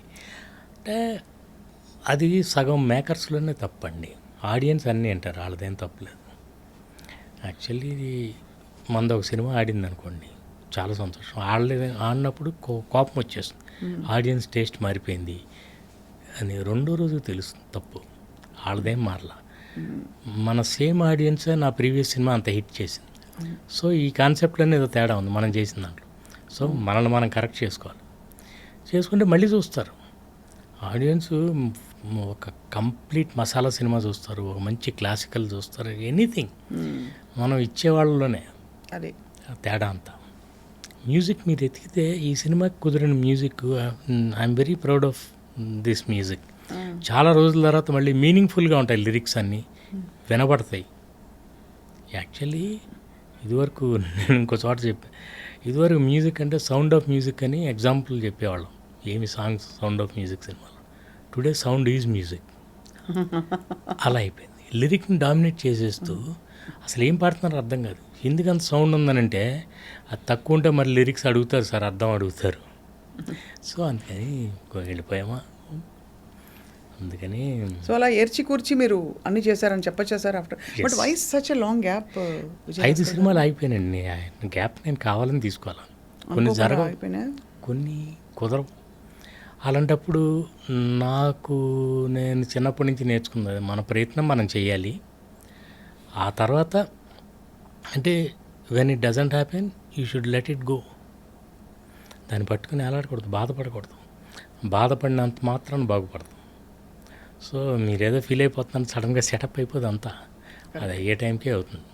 అంటే అది సగం మేకర్స్లోనే తప్పండి. ఆడియన్స్ అన్నీ అంటారు, వాళ్ళదేం తప్పలేదు. యాక్చువల్లీ మనది ఒక సినిమా ఆడింది అనుకోండి, చాలా సంతోషం. ఆడినప్పుడు కోపం వచ్చేస్తుంది. ఆడియన్స్ టేస్ట్ మారిపోయింది అని రెండో రోజు తెలుస్తుంది తప్పు. వాళ్ళదేం మారలా. మన సేమ్ ఆడియన్సే నా ప్రీవియస్ సినిమా అంత హిట్ చేసింది. సో ఈ కాన్సెప్ట్లోనే ఏదో తేడా ఉంది మనం చేసిన దాంట్లో. సో మనల్ని మనం కరెక్ట్ చేసుకుంటే మళ్ళీ చూస్తారు ఆడియన్స్. ఒక కంప్లీట్ మసాలా సినిమా చూస్తారు, ఒక మంచి క్లాసికల్ చూస్తారు, ఎనీథింగ్ మనం ఇచ్చేవాళ్ళలోనే అదే తేడా అంతా. మ్యూజిక్ మీరు ఎతికితే ఈ సినిమాకి కుదిరిన music, I'm very proud of this music. చాలా రోజుల తర్వాత మళ్ళీ మీనింగ్ఫుల్గా ఉంటాయి లిరిక్స్ అన్నీ, వినబడతాయి. యాక్చువల్లీ ఇదివరకు నేను ఇంకో చోట చెప్పాను, ఇదివరకు మ్యూజిక్ అంటే సౌండ్ ఆఫ్ మ్యూజిక్ అని ఎగ్జాంపుల్ చెప్పేవాళ్ళం. ఏమి సాంగ్స్ సౌండ్ ఆఫ్ మ్యూజిక్ సినిమాలో. Today sound is music. అలా అయిపోయింది. లిరిక్ని డామినేట్ చేసేస్తూ అసలు ఏం పాడుతున్నారో అర్థం కాదు. ఎందుకంత సౌండ్ ఉందనంటే అది తక్కువ ఉంటే మరి లిరిక్స్ అడుగుతారు సార్, అర్థం అడుగుతారు. సో అందుకని వెళ్ళిపోయామా. అందుకని సో అలా ఏర్చి కూర్చి మీరు అన్ని చేశారని చెప్పచ్చా sir after. But why such a long gap? 5 సినిమాలు అయిపోయినాయండి. గ్యాప్ నేను కావాలని తీసుకోవాలి. కొన్ని జరగవు, అయిపోయినా, కొన్ని కుదరవు. అలాంటప్పుడు నేను చిన్నప్పటి నుంచి నేర్చుకున్నది, మన ప్రయత్నం మనం చేయాలి. ఆ తర్వాత అంటే when it doesn't happen you should let it go. దాన్ని పట్టుకుని ఎలాడకూడదు, బాధపడకూడదు. బాధపడినంత మాత్రం బాగుపడదు. సో మీరేదో ఫీల్ అయిపోతున్నాను, సడన్గా సెటప్ అయిపోదు అంతా. అది అయ్యే టైంకే అవుతుంది.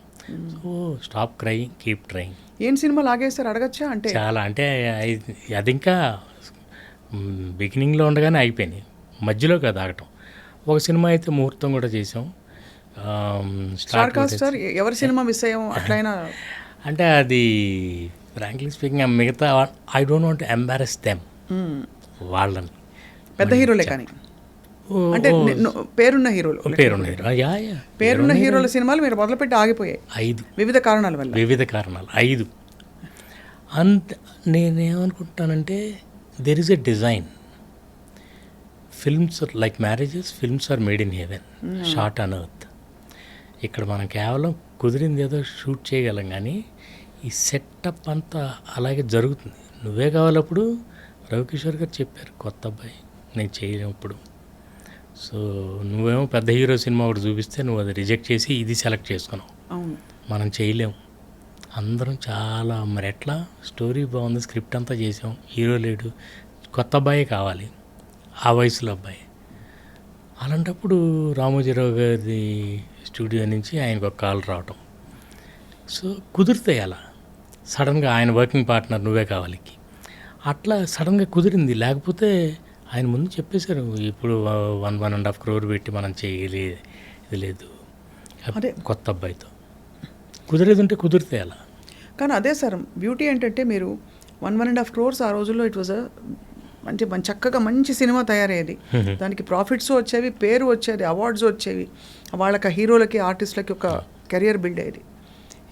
So stop crying, keep trying. ఏం సినిమా లాగేస్తారు అడగచ్చా? అంటే చాలా, అంటే అది ఇంకా బిగినింగ్లో ఉండగానే అయిపోయినాయి, మధ్యలో కదా ఆగటం. ఒక సినిమా అయితే ముహూర్తం కూడా చేసాం. స్టార్ కాస్టర్ ఎవరి సినిమా మిస్ అయ్యాం అట్లయినా? అంటే అది ఫ్రాంక్లీ స్పీకింగ్ మిగతా I don't want embarrass them, వాళ్ళని. పెద్ద హీరోలే కానీ, అంటే పేరున్న హీరోలు, పేరున్న హీరోల సినిమాలు మీరు మొదలుపెట్టి ఆగిపోయాయి 5 వివిధ కారణాల వల్ల. 5. నేనేమనుకుంటానంటే there is a design. Films like marriages, films are made in heaven, shot on earth. ఇక్కడ మనం కేవలం కుదిరింది ఏదో షూట్ చేయగలం, కానీ ఈ సెటప్ అంతా అలాగే జరుగుతుంది. నువ్వే కావాలప్పుడు రవికిషోర్ గారు చెప్పారు, కొత్త అబ్బాయి నేను చేయలేము. సో నువ్వేమో పెద్ద హీరో సినిమా ఒకటి చూపిస్తే నువ్వు అది రిజెక్ట్ చేసి ఇది సెలెక్ట్ చేసుకున్నావు. అవును, మనం చేయలేము. అందరం చాలా మరి ఎట్లా, స్టోరీ బాగుంది, స్క్రిప్ట్ అంతా చేసాం, హీరో లేడు, కొత్త అబ్బాయి కావాలి, ఆ వయసులో అబ్బాయి. అలాంటప్పుడు రామోజీరావు గారి స్టూడియో నుంచి ఆయనకు ఒక కాల్ రావటం, సో కుదిరితే ఎలా సడన్గా ఆయన వర్కింగ్ పార్ట్నర్ నువ్వే కావాలి అట్లా సడన్గా కుదిరింది. లేకపోతే ఆయన ముందు చెప్పేశారు ఇప్పుడు 1.5 crore పెట్టి మనం చేయలే ఇది లేదు అదే. కొత్త అబ్బాయితో కుదిరేది ఉంటే కుదిరితే ఎలా. కానీ అదే సార్ బ్యూటీ ఏంటంటే మీరు 1.5 crores ఆ రోజుల్లో ఇట్ వాజ్ మంచి చక్కగా మంచి సినిమా తయారయ్యేది. దానికి ప్రాఫిట్స్ వచ్చేవి, పేరు వచ్చేది, అవార్డ్స్ వచ్చేవి, వాళ్ళకి హీరోలకి ఆర్టిస్టులకి ఒక కెరియర్ బిల్డ్ అయ్యేది.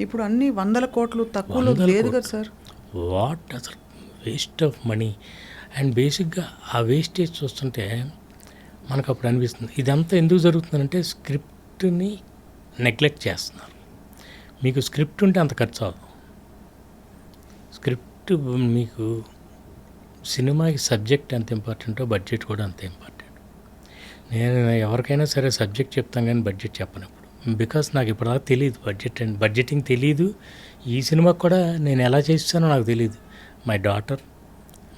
ఇప్పుడు అన్ని 100 కోట్లు తక్కువలో లేదు కదా సార్. వాట్ అసలు వేస్ట్ ఆఫ్ మనీ. అండ్ బేసిక్గా ఆ వేస్టేజ్ చూస్తుంటే మనకు అప్పుడు అనిపిస్తుంది ఇదంతా ఎందుకు జరుగుతుందంటే స్క్రిప్ట్ని నెగ్లెక్ట్ చేస్తున్నారు. మీకు స్క్రిప్ట్ ఉంటే అంత ఖర్చు అవ్వదు. స్క్రిప్ట్ మీకు సినిమాకి సబ్జెక్ట్ ఎంత ఇంపార్టెంటో బడ్జెట్ కూడా అంత ఇంపార్టెంట్. నేను ఎవరికైనా సరే సబ్జెక్ట్ చెప్తాను కానీ బడ్జెట్ చెప్పను ఇప్పుడు. బికాస్ నాకు ఇప్పటిదాకా తెలియదు బడ్జెట్ అండ్ బడ్జెటింగ్ తెలియదు. ఈ సినిమాకి కూడా నేను ఎలా చేస్తానో నాకు తెలియదు. మై డాటర్,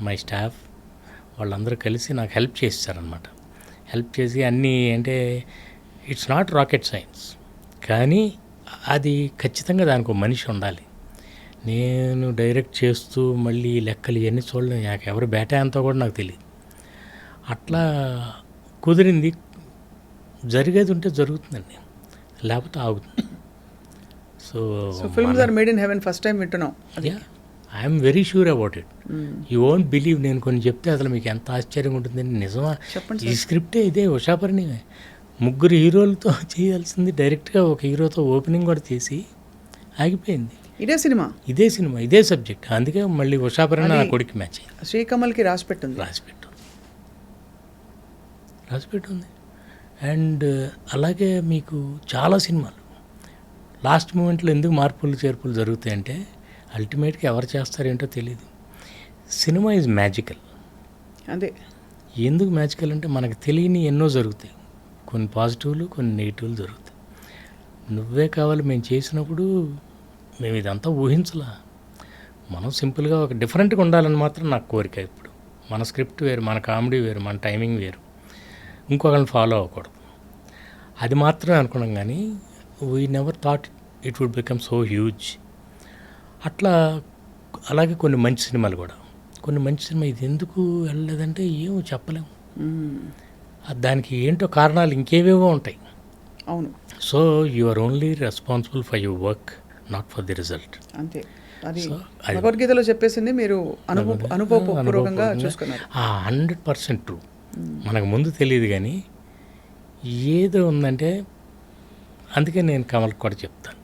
మై స్టాఫ్ వాళ్ళందరూ కలిసి నాకు హెల్ప్ చేస్తారనమాట. హెల్ప్ చేసి అన్నీ అంటే ఇట్స్ నాట్ రాకెట్ సైన్స్, కానీ అది ఖచ్చితంగా దానికి ఒక మనిషి ఉండాలి. నేను డైరెక్ట్ చేస్తూ మళ్ళీ లెక్కలు ఇవన్నీ చూడలేను. నాకు ఎవరు బేటా అంతా కూడా నాకు తెలియదు. అట్లా కుదిరింది. జరిగేది ఉంటే జరుగుతుందండి, లేకపోతే ఆగుతుంది. So films are made in heaven first time వింటున్నాం. I'm very sure about it. You won't believe. నేను కొన్ని చెప్తే అసలు మీకు ఎంత ఆశ్చర్యంగా ఉంటుందని. నిజమా? ఈ స్క్రిప్టే ఇదే ఉషాపరిని 3 హీరోలతో చేయాల్సింది డైరెక్ట్గా ఒక హీరోతో ఓపెనింగ్ కూడా చేసి ఆగిపోయింది. ఇదే సినిమా, ఇదే సబ్జెక్ట్. అందుకే మళ్ళీ ఉషాపరిని నా కొడుకు మ్యాచ్ అయ్యింది. శ్రీకమల్కి రాసిపెట్టుంది. రాసిపెట్టుంది. అండ్ అలాగే మీకు చాలా సినిమాలు లాస్ట్ మూమెంట్లో ఎందుకు మార్పులు చేర్పులు జరుగుతాయంటే అల్టిమేట్గా ఎవరు చేస్తారేంటో తెలియదు. Cinema is magical. అదే ఎందుకు మ్యాజికల్ అంటే మనకు తెలియని ఎన్నో జరుగుతాయి. కొన్ని పాజిటివ్లు, కొన్ని నెగిటివ్లు జరుగుతాయి. నువ్వే కావాలి మేము చేసినప్పుడు మేము ఇదంతా ఊహించలా. మనం సింపుల్గా ఒక డిఫరెంట్గా ఉండాలని మాత్రం నాకు కోరిక. ఇప్పుడు మన స్క్రిప్ట్ వేరు, మన కామెడీ వేరు, మన టైమింగ్ వేరు, ఇంకొకరిని ఫాలో అవ్వకూడదు. అది మాత్రమే అనుకున్నాం. కానీ we never thought it would become so huge. అట్లా అలాగే కొన్ని మంచి సినిమాలు కూడా. కొన్ని మంచి సినిమా ఇది ఎందుకు వెళ్ళలేదంటే ఏమో చెప్పలేము. దానికి ఏంటో కారణాలు ఇంకేవేవో ఉంటాయి. అవును. So you are only responsible for your work, not for the result. అంతే. అది భగవద్గీతలో చెప్పేసింది మీరు అనుభవపూర్వకంగా చూసుకున్నారు. 100% ట్రూ. మనకు ముందు తెలియదు కానీ ఏదో ఉందంటే అందుకే నేను కమల్కి కూడా చెప్తాను,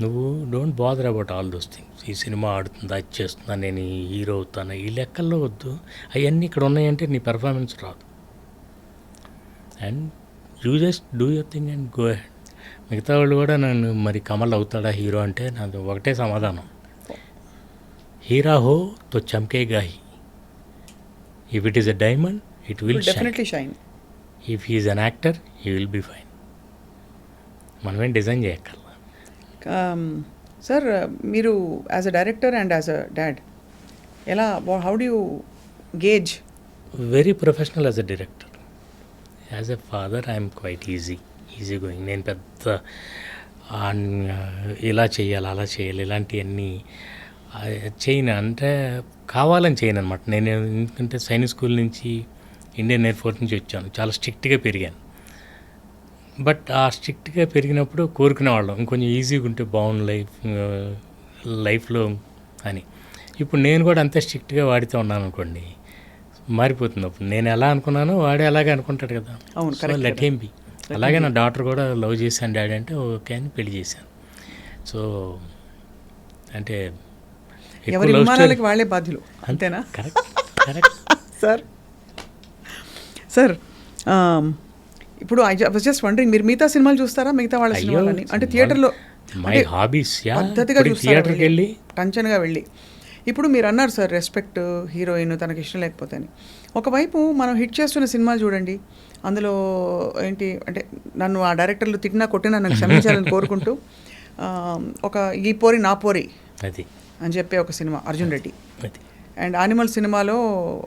నువ్వు don't bother about all those things. ఈ సినిమా ఆడుతుందా, అది చేస్తుందా, నేను ఈ హీరో అవుతాను, ఈ లెక్కల్లో వద్దు. అవన్నీ ఇక్కడ ఉన్నాయంటే నీ పెర్ఫార్మెన్స్ రాదు. And you just do your thing and go ahead. మిగతా వాళ్ళు కూడా నన్ను మరి కమల్ అవుతాడా హీరో అంటే నాకు ఒకటే సమాధానం, హీరా హో తో చమ్కేగా హీ. If it is a diamond it will definitely shine. If he is an actor he will be fine. మనమేం డిజైన్ చేయక్కర్లా. సార్ మీరు as a director and as a dad ఎలా, how do you gauge? Very professional as a director. As a father I'm quite easy going. నేను పెద్ద ఇలా చేయాలి, అలా చేయాలి, ఇలాంటివన్నీ చేయను. అంటే కావాలని చేయను అనమాట. నేను ఎందుకంటే సైనిక్ స్కూల్ నుంచి, ఇండియన్ ఎయిర్ ఫోర్స్ నుంచి వచ్చాను. చాలా స్ట్రిక్ట్గా పెరిగాను. బట్ ఆ స్ట్రిక్ట్గా పెరిగినప్పుడు కోరుకునేవాళ్ళం ఇంకొంచెం ఈజీగా ఉంటే బాగుంది లైఫ్లో అని. ఇప్పుడు నేను కూడా అంతే స్ట్రిక్ట్గా వాడితే ఉన్నాను అనుకోండి, మారిపోతుంది. అప్పుడు నేను ఎలా అనుకున్నానో వాడే అలాగే అనుకుంటాడు కదా. అవును, లెట్ హిమ్ బి. అలాగే నా డాటర్ కూడా లవ్ చేశాను డాడీ అంటే ఓకే అని పెళ్లి చేశాను. సో అంటే ఎవరి విమానాలకి వాళ్ళే బాధ్యులు, అంతేనా? కరెక్ట్. సార్ ఇప్పుడు ఐ వాజ్ జస్ట్ వండరింగ్, మీరు మిగతా సినిమాలు చూస్తారా? మిగతా వాళ్ళ సినిమాలని అంటే థియేటర్లో మై హాబీస్ పద్ధతిగా చూస్తారు, టెన్షన్గా వెళ్ళి. ఇప్పుడు మీరు అన్నారు సార్ రెస్పెక్ట్, హీరోయిన్ తనకి ఇష్టం లేకపోతే అని. ఒకవైపు మనం హిట్ చేస్తున్న సినిమాలు చూడండి, అందులో ఏంటి అంటే నన్ను ఆ డైరెక్టర్లు తిట్టినా కొట్టినా నన్ను క్షమించాలని కోరుకుంటూ ఒక ఈ పోరి నా పోరి అది అని చెప్పే ఒక cinema Arjun Reddy, and animal సినిమాలో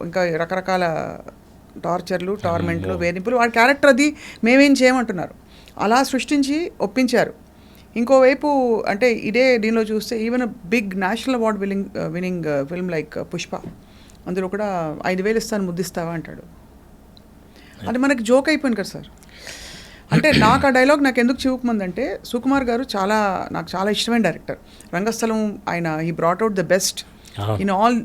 ఇంకా రకరకాల టార్చర్లు, టార్మెంట్లు, వేధింపులు, వాడి క్యారెక్టర్ అది మేమేం చేయమంటున్నారు అలా సృష్టించి ఒప్పించారు. ఇంకోవైపు అంటే ఇదే దీనిలో చూస్తే even big national award winning film like Pushpa, అందులో కూడా 5,000 ఇస్తాను ముద్దిస్తావా అంటాడు. అది మనకి జోక్ అయిపోయింది కదా సార్. అంటే నాకు ఆ డైలాగ్ నాకు ఎందుకు చివుకుమందంటే, సుకుమార్ గారు నాకు చాలా ఇష్టమైన డైరెక్టర్. రంగస్థలం ఆయన he brought out the best in all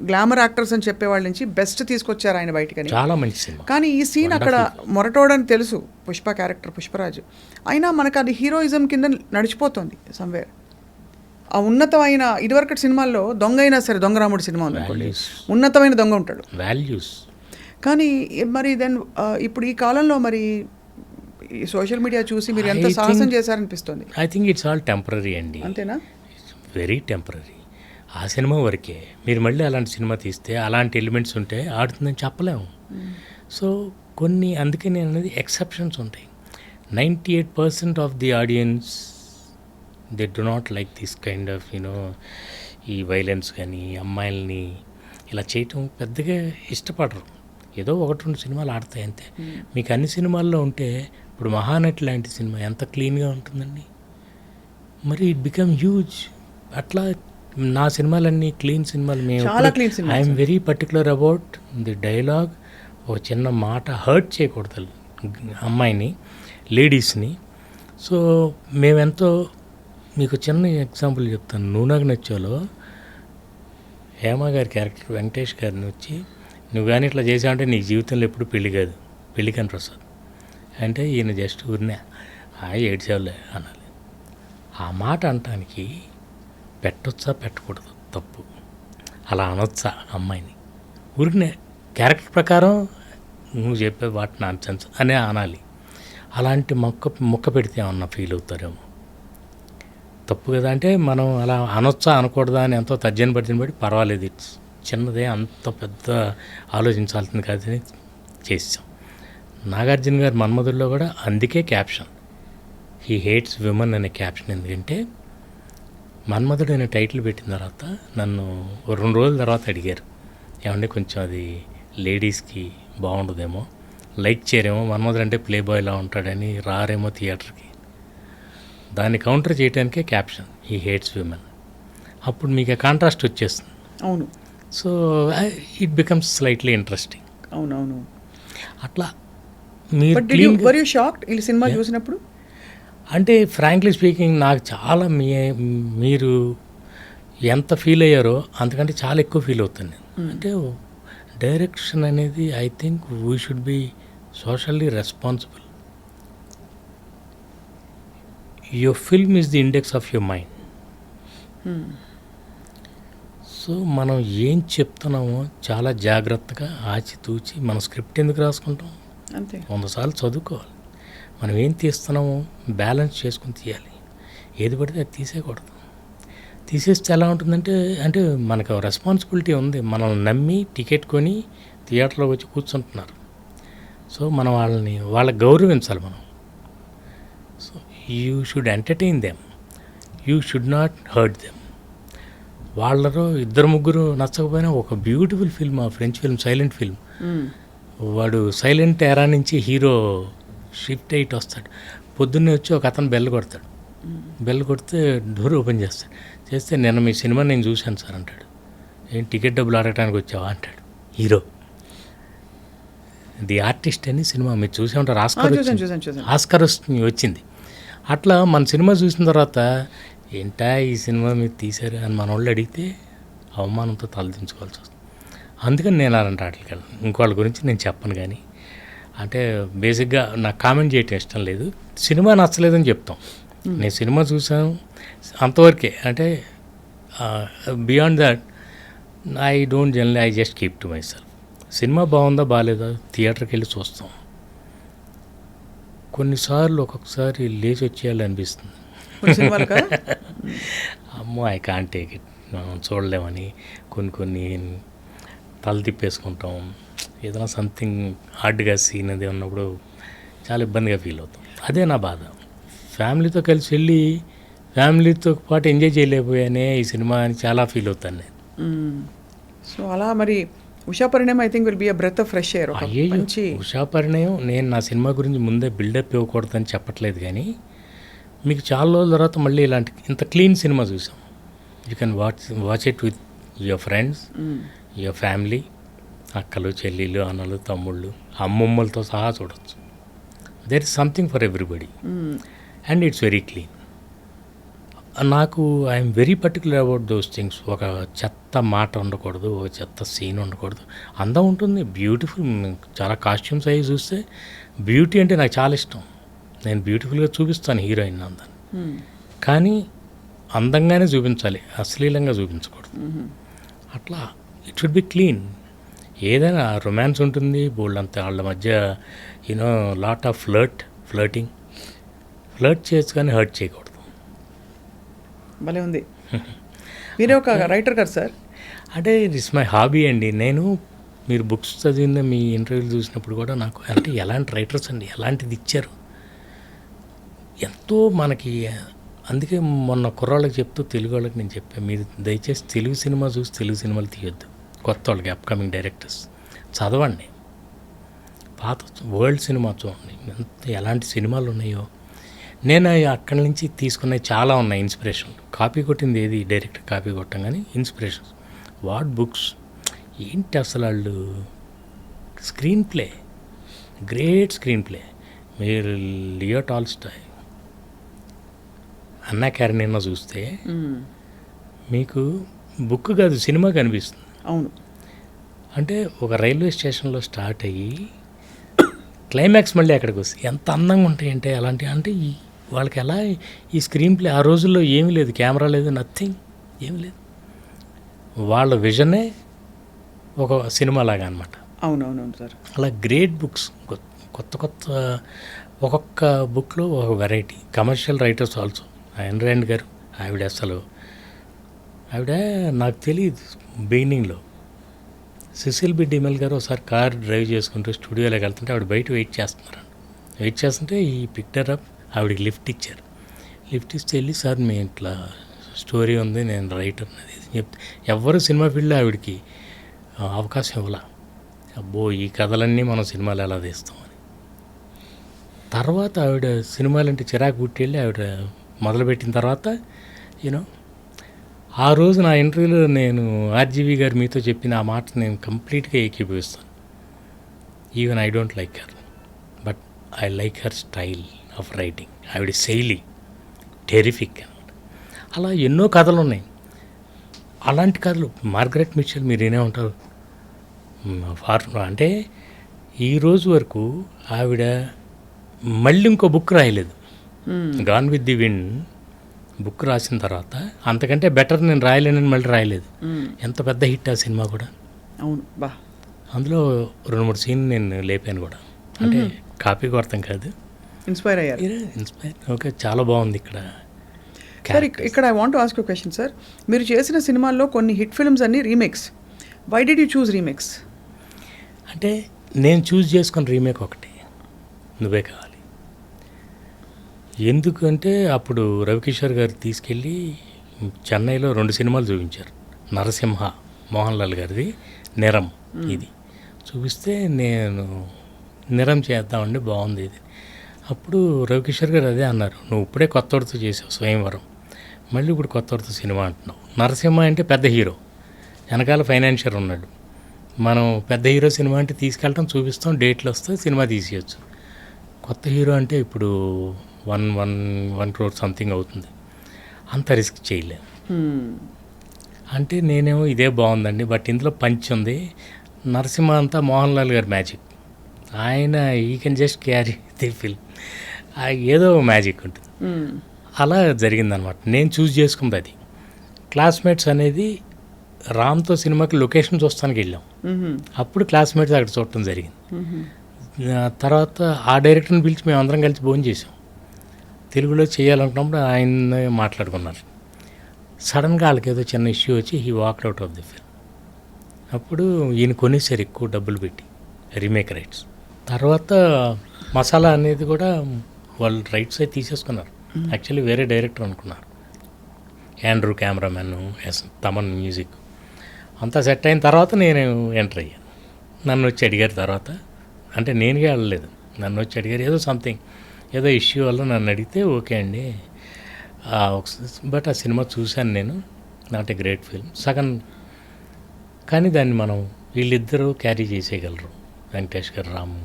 glamour actors అని చెప్పేవాళ్ళ నుంచి బెస్ట్ తీసుకొచ్చారు ఆయన బయటకని. చాలా మంచి సినిమా. కానీ ఈ సీన్ అక్కడ మొరటోడని తెలుసు పుష్ప క్యారెక్టర్ పుష్పరాజు అయినా మనకు అది హీరోయిజం కింద నడిచిపోతుంది సమ్వేర్. ఆ ఉన్నతమైన ఇదివరకటి సినిమాల్లో దొంగ అయినా సరే, దొంగరాముడు సినిమా ఉంది, ఉన్నతమైన దొంగ ఉంటాడు, వాల్యూస్. కానీ మరి దెన్ ఇప్పుడు ఈ కాలంలో మరి ఈ సోషల్ మీడియా చూసి మీరు ఎంత సాహసం చేశారనిపిస్తుంది. I think it's all temporary అండి. అంతేనా? Very temporary. ఆ సినిమా వరకే. మీరు మళ్ళీ అలాంటి సినిమా తీస్తే అలాంటి ఎలిమెంట్స్ ఉంటే ఆడుతుందని చెప్పలేము. సో కొన్ని, అందుకే నేను అనేది ఎక్సెప్షన్స్ ఉంటాయి. 98% of the audience they do not like this kind of ఈ వైలెన్స్ కానీ అమ్మాయిల్ని ఇలా చేయటం పెద్దగా ఇష్టపడరు. ఏదో 1-2 సినిమాలు ఆడతాయి అంతే. మీకు అన్ని సినిమాల్లో ఉంటే ఇప్పుడు మహానటి లాంటి సినిమా ఎంత క్లీన్గా ఉంటుందండి. మరి ఇట్ బికమ్ హ్యూజ్. అట్లా నా సినిమాలన్నీ క్లీన్ సినిమాలు. I'm very particular about the dialogue. ఒక చిన్న మాట హర్ట్ చేయకూడదు అమ్మాయిని, లేడీస్ని. సో మేమెంతో, మీకు చిన్న ఎగ్జాంపుల్ చెప్తాను. నువ్వు నాకు నచ్చాలో హేమ గారి క్యారెక్టర్ వెంకటేష్ గారిని వచ్చి, నువ్వు కానీ ఇట్లా చేసావంటే నీకు జీవితంలో ఎప్పుడు పెళ్ళి కాదు, పెళ్ళి కాని ప్రసాద్ అంటే ఈయన జస్ట్ ఊరినే ఏడ్చేవాళ్ళే అనాలి. ఆ మాట అనటానికి పెట్టొచ్చా పెట్టకూడదు, తప్పు. అలా అనొచ్చా అమ్మాయిని? ఊరికనే క్యారెక్టర్ ప్రకారం నువ్వు చెప్పే వాటి నాన్సెన్స్ అనే అనాలి. అలాంటి మొక్క పెడితే ఏమన్నా ఫీల్ అవుతారేమో, తప్పు కదా. అంటే మనం అలా అనొచ్చా అనకూడదా అని ఎంతో తర్జన పడిన బట్టి పర్వాలేదు, ఇట్స్ చిన్నదే, అంత పెద్ద ఆలోచించాల్సింది కాదని చేసాం. నాగార్జున గారు మన్మధుల్లో కూడా అందుకే క్యాప్షన్ హీ హేట్స్ విమెన్ అనే క్యాప్షన్. ఎందుకంటే మన్మధుడు అనే టైటిల్ పెట్టిన తర్వాత నన్ను 2 రోజుల తర్వాత అడిగారు, ఏమంటే కొంచెం అది లేడీస్కి బాగుండదేమో, లైక్ చేయరేమో, మన్మధుడు అంటే ప్లే బాయ్లా ఉంటాడని రారేమో థియేటర్కి. దాన్ని కౌంటర్ చేయడానికే క్యాప్షన్ హీ హేట్స్ విమెన్. అప్పుడు మీకు ఆ కాంట్రాస్ట్ వచ్చేస్తుంది. అవును. So it becomes slightly interesting. అవునవును. అట్లా మీరు షాక్డ్ ఈ సినిమా చూసినప్పుడు? అంటే ఫ్రాంక్లీ స్పీకింగ్ నాకు చాలా మీరు ఎంత ఫీల్ అయ్యారో అంతకంటే చాలా ఎక్కువ ఫీల్ అవుతాను నేను. అంటే డైరెక్షన్ అనేది I think we should be socially responsible. Your film is the index of your mind. So మనం ఏం చెప్తున్నామో చాలా జాగ్రత్తగా ఆచితూచి, మన స్క్రిప్ట్ ఎందుకు రాసుకుంటాం, అంతే 100 సార్లు చదువుకోవాలి. మనం ఏం తీస్తున్నామో బ్యాలెన్స్ చేసుకుని తీయాలి. ఏది పడితే అది తీసేయకూడదు. తీసేస్తే ఎలా ఉంటుందంటే, అంటే మనకు రెస్పాన్సిబిలిటీ ఉంది. మనల్ని నమ్మి టికెట్ కొని థియేటర్లో వచ్చి కూర్చుంటున్నారు. సో మనం వాళ్ళకి గౌరవించాలి మనం. So you should entertain them, you should not hurt them. వాళ్ళలో 2-3 నచ్చకపోయినా ఒక బ్యూటిఫుల్ ఫిల్మ్, ఆ ఫ్రెంచ్ ఫిల్మ్ సైలెంట్ ఫిల్మ్. వాడు సైలెంట్ ఎరా నుంచి హీరో షిఫ్ట్ అయ్యి వస్తాడు. పొద్దున్నే వచ్చి ఒక అతను బెల్ కొడతాడు. బెల్ కొడితే డోర్ ఓపెన్ చేస్తాడు. చేస్తే నిన్న మీ సినిమా నేను చూశాను సార్ అంటాడు. ఏం టికెట్ డబ్బులు అడగడానికి వచ్చావా అంటాడు హీరో. ది ఆర్టిస్ట్ అని సినిమా మీరు చూసే ఉంటారు. ఆస్కార్ వచ్చింది. అట్లా మన సినిమా చూసిన తర్వాత ఏంటా ఈ సినిమా మీరు తీశారు అని మన వాళ్ళు అడిగితే అవమానంతో తలదించుకోవాల్సి వస్తుంది. అందుకని నేను అలాంటి వాటికి వెళ్ళను. ఇంకోళ్ళ గురించి నేను చెప్పను. కానీ అంటే బేసిక్గా నాకు కామెంట్ చేయటం ఇష్టం లేదు. సినిమా నచ్చలేదని చెప్తాం. నేను సినిమా చూసాను అంతవరకే. అంటే beyond that I don't generally, I just keep to my self. Cinema బాగుందా బాగాలేదా థియేటర్కి వెళ్ళి చూస్తాం. కొన్నిసార్లు ఒక్కొక్కసారి లేచి వచ్చేయాలి అనిపిస్తుంది. అమ్మో ఐ కాంట్ టేక్ ఇట్, మనం చూడలేమని కొన్ని తల తిప్పేసుకుంటాం. ఏదైనా సంథింగ్ హార్డ్గా సీన్ అది ఉన్నప్పుడు చాలా ఇబ్బందిగా ఫీల్ అవుతాం. అదే నా బాధ. ఫ్యామిలీతో కలిసి వెళ్ళి ఫ్యామిలీతో పాటు ఎంజాయ్ చేయలేకపోయానే ఈ సినిమా అని చాలా ఫీల్ అవుతాను నేను. సో అలా మరి Usha Parinayam I think will be a breath of fresh air. Usha Parinayam నేను నా సినిమా గురించి ముందే బిల్డప్ ఇవ్వకూడదని చెప్పట్లేదు. కానీ మీకు చాలా రోజుల తర్వాత మళ్ళీ ఇలాంటి ఇంత క్లీన్ సినిమా చూసాం. You can watch it with your friends, your family, అక్కలు, చెల్లెళ్ళు, అన్నలు, తమ్ముళ్ళు, అమ్మమ్మలతో సహా చూడొచ్చు. There is something for everybody and it's very clean. నాకు I'm very particular about those things. ఒక చెత్త మాట ఉండకూడదు, ఒక చెత్త సీన్ ఉండకూడదు. అందం ఉంటుంది, బ్యూటిఫుల్. చాలా కాస్ట్యూమ్స్ అవి చూస్తే బ్యూటీ అంటే నాకు చాలా ఇష్టం. నేను బ్యూటిఫుల్గా చూపిస్తాను హీరోయిన్ అందాన్ని, కానీ అందంగానే చూపించాలి, అశ్లీలంగా చూపించకూడదు. అట్లా ఇట్ షుడ్ బి క్లీన్. ఏదైనా రొమాన్స్ ఉంటుంది, బోల్డ్ వాళ్ళ మధ్య యూనో లాట్ ఆఫ్ ఫ్లర్ట్ చేయొచ్చు కానీ హర్ట్ చేయకూడదు. భలే ఉంది. మీరే ఒక రైటర్ కదా సార్? అంటే ఇట్స్ మై హాబీ అండి. నేను మీరు బుక్స్ చదివిన మీ ఇంటర్వ్యూలు చూసినప్పుడు కూడా నాకు అంటే ఎలాంటి రైటర్స్ అండి, ఎలాంటిది ఇచ్చారు ఎంతో మనకి. అందుకే మొన్న కుర్రాళ్ళకి చెప్తూ తెలుగు వాళ్ళకి నేను చెప్పాను, మీరు దయచేసి తెలుగు సినిమా చూసి తెలుగు సినిమాలు తీయొద్దు. కొత్త వాళ్ళకి అప్కమింగ్ డైరెక్టర్స్ చదవండి, పాత వరల్డ్ సినిమా చూడండి, ఎలాంటి సినిమాలు ఉన్నాయో. నేను అక్కడి నుంచి తీసుకున్నవి చాలా ఉన్నాయి ఇన్స్పిరేషన్. కాపీ కొట్టింది ఏది డైరెక్ట్ కాపీ కొట్టాం, కానీ ఇన్స్పిరేషన్స్ వాట్ బుక్స్ ఏంటి అసలు వాళ్ళు screen play, great screen play. మీరు లియో టాల్స్టాయ్, అన్నా క్యారెనినా చూస్తే మీకు బుక్ కాదు సినిమా కనిపిస్తుంది. అవును. అంటే ఒక రైల్వే స్టేషన్లో స్టార్ట్ అయ్యి క్లైమాక్స్ మళ్ళీ అక్కడికి వస్తుంది. ఎంత అందంగా ఉంటాయంటే అలాంటివి. అంటే వాళ్ళకి ఎలా ఈ స్క్రీన్ ప్లే, ఆ రోజుల్లో ఏమీ లేదు, కెమెరా లేదు, నథింగ్, ఏమీ లేదు. వాళ్ళ విజనే ఒక సినిమా లాగా అనమాట. అవునవునవును సార్. అలా గ్రేట్ బుక్స్, కొత్త ఒక్కొక్క బుక్లో ఒక variety. Commercial writers also. Ayn Rand గారు, ఆవిడ నాకు తెలియదు బిగినింగ్లో. సిసిల్ బి డిమెల్ గారు ఒకసారి కార్ డ్రైవ్ చేసుకుంటూ స్టూడియోలోకి వెళ్తుంటే ఆవిడ బయట వెయిట్ చేస్తుంటే ఈ పిక్చర్ అప్ ఆవిడకి లిఫ్ట్ ఇచ్చారు. లిఫ్ట్ ఇస్తే వెళ్ళి, సార్ మీ ఇట్లా స్టోరీ ఉంది, నేను రైటర్ అది చెప్తే ఎవరు సినిమా ఫీల్డ్లో ఆవిడకి అవకాశం ఇవ్వాల. అబ్బో ఈ కథలన్నీ మనం సినిమాలు ఎలా తీస్తామని. తర్వాత ఆవిడ సినిమాలంటే చిరాకు పుట్టి వెళ్ళి ఆవిడ మొదలుపెట్టిన తర్వాత యూనో ఆ రోజు నా ఇంటర్వ్యూలో నేను ఆర్జీవి గారు మీతో చెప్పిన ఆ మాట నేను కంప్లీట్గా ఏకీభవిస్తాను. Even I don't like her, but I like her style of writing. ఆవిడ శైలి టెరిఫిక్ అనమాట. అలా ఎన్నో కథలు ఉన్నాయి. అలాంటి కథలు మార్గరెట్ మిచెల్ మీరు వినే ఉంటారు. అంటే ఈరోజు వరకు ఆవిడ మళ్ళీ ఇంకో బుక్ రాయలేదు. Gone with the wind book రాసిన తర్వాత అంతకంటే బెటర్ నేను రాయలేనని మళ్ళీ రాయలేదు. ఎంత పెద్ద హిట్ ఆ సినిమా కూడా. అవును బా. అందులో 2-3 సీన్లు నేను లేపాను కూడా. అంటే కాపీ కొడతాం కాదు, ఇన్స్పైర్ అయ్యారు. ఓకే, చాలా బాగుంది ఇక్కడ. సార్ ఇక్కడ I want to ask you question sir. మీరు చేసిన సినిమాల్లో కొన్ని హిట్ ఫిల్మ్స్ అన్ని remakes. Why did you choose remakes? అంటే నేను చూస్ చేసుకున్న రీమేక్ ఒకటి, నువ్వే కావాలి. ఎందుకంటే అప్పుడు రవికిషోర్ గారు తీసుకెళ్ళి చెన్నైలో 2 సినిమాలు చూపించారు. నరసింహ మోహన్ లాల్ గారిది, నిరం ఇది చూపిస్తే నేను నిరం చేద్దామండి, బాగుంది ఇది. అప్పుడు రవికిషోర్ గారు అదే అన్నారు, నువ్వు ఇప్పుడే కొత్తోడితో చేసావు స్వయంవరం, మళ్ళీ ఇప్పుడు కొత్తోడితో సినిమా అంటున్నావు. నరసింహ అంటే పెద్ద హీరో, వెనకాల ఫైనాన్షియర్ ఉన్నాడు. మనం పెద్ద హీరో సినిమా అంటే తీసుకెళ్ళటం, చూపిస్తాం, డేట్లు వస్తాయి, సినిమా తీసేయచ్చు. కొత్త హీరో అంటే ఇప్పుడు 1 crore సంథింగ్ అవుతుంది. అంత రిస్క్ చేయలేము. అంటే నేనేమో ఇదే బాగుందండి, బట్ ఇందులో పంచ్ ఉంది. నరసింహ అంతా మోహన్ లాల్ గారి మ్యాజిక్. ఆయన ఈ can just carry the film, ఏదో మ్యాజిక్ ఉంటుంది. అలా జరిగిందనమాట. నేను చూస్ చేసుకుంది అది. క్లాస్మేట్స్ అనేది రామ్తో సినిమాకి లొకేషన్ చూస్తానికి వెళ్ళాం. అప్పుడు క్లాస్మేట్స్ అక్కడ చూడటం జరిగింది. తర్వాత ఆ డైరెక్టర్ని పిలిచి మేము అందరం కలిసి భోజనం చేసాం. తెలుగులో చేయాలనుకున్నప్పుడు ఆయన మాట్లాడుకున్నారు. సడన్గా వాళ్ళకి ఏదో చిన్న ఇష్యూ వచ్చి he walked out of the film. అప్పుడు ఈయన కొనేసారు ఎక్కువ డబ్బులు పెట్టి రీమేక్ రైట్స్. తర్వాత మసాలా అనేది కూడా వాళ్ళు రైట్స్ అయితే తీసేసుకున్నారు. యాక్చువల్లీ వేరే డైరెక్టర్ అనుకున్నారు, యాండ్రూ కెమెరామెన్, తమన్ మ్యూజిక్ అంతా సెట్ అయిన తర్వాత నేను ఎంటర్ అయ్యాను. నన్ను వచ్చి అడిగారు తర్వాత, అంటే నేనుగా వెళ్ళలేదు, నన్ను వచ్చి అడిగారు ఏదో సంథింగ్ ఏదో ఇష్యూ వల్ల నన్ను అడిగితే ఓకే అండి బట్ ఆ సినిమా చూశాను నేను, నాట్ ఏ గ్రేట్ ఫిల్మ్ సగం. కానీ దాన్ని మనం వీళ్ళిద్దరూ క్యారీ చేసేయగలరు, వెంకటేష్ గారు, రాము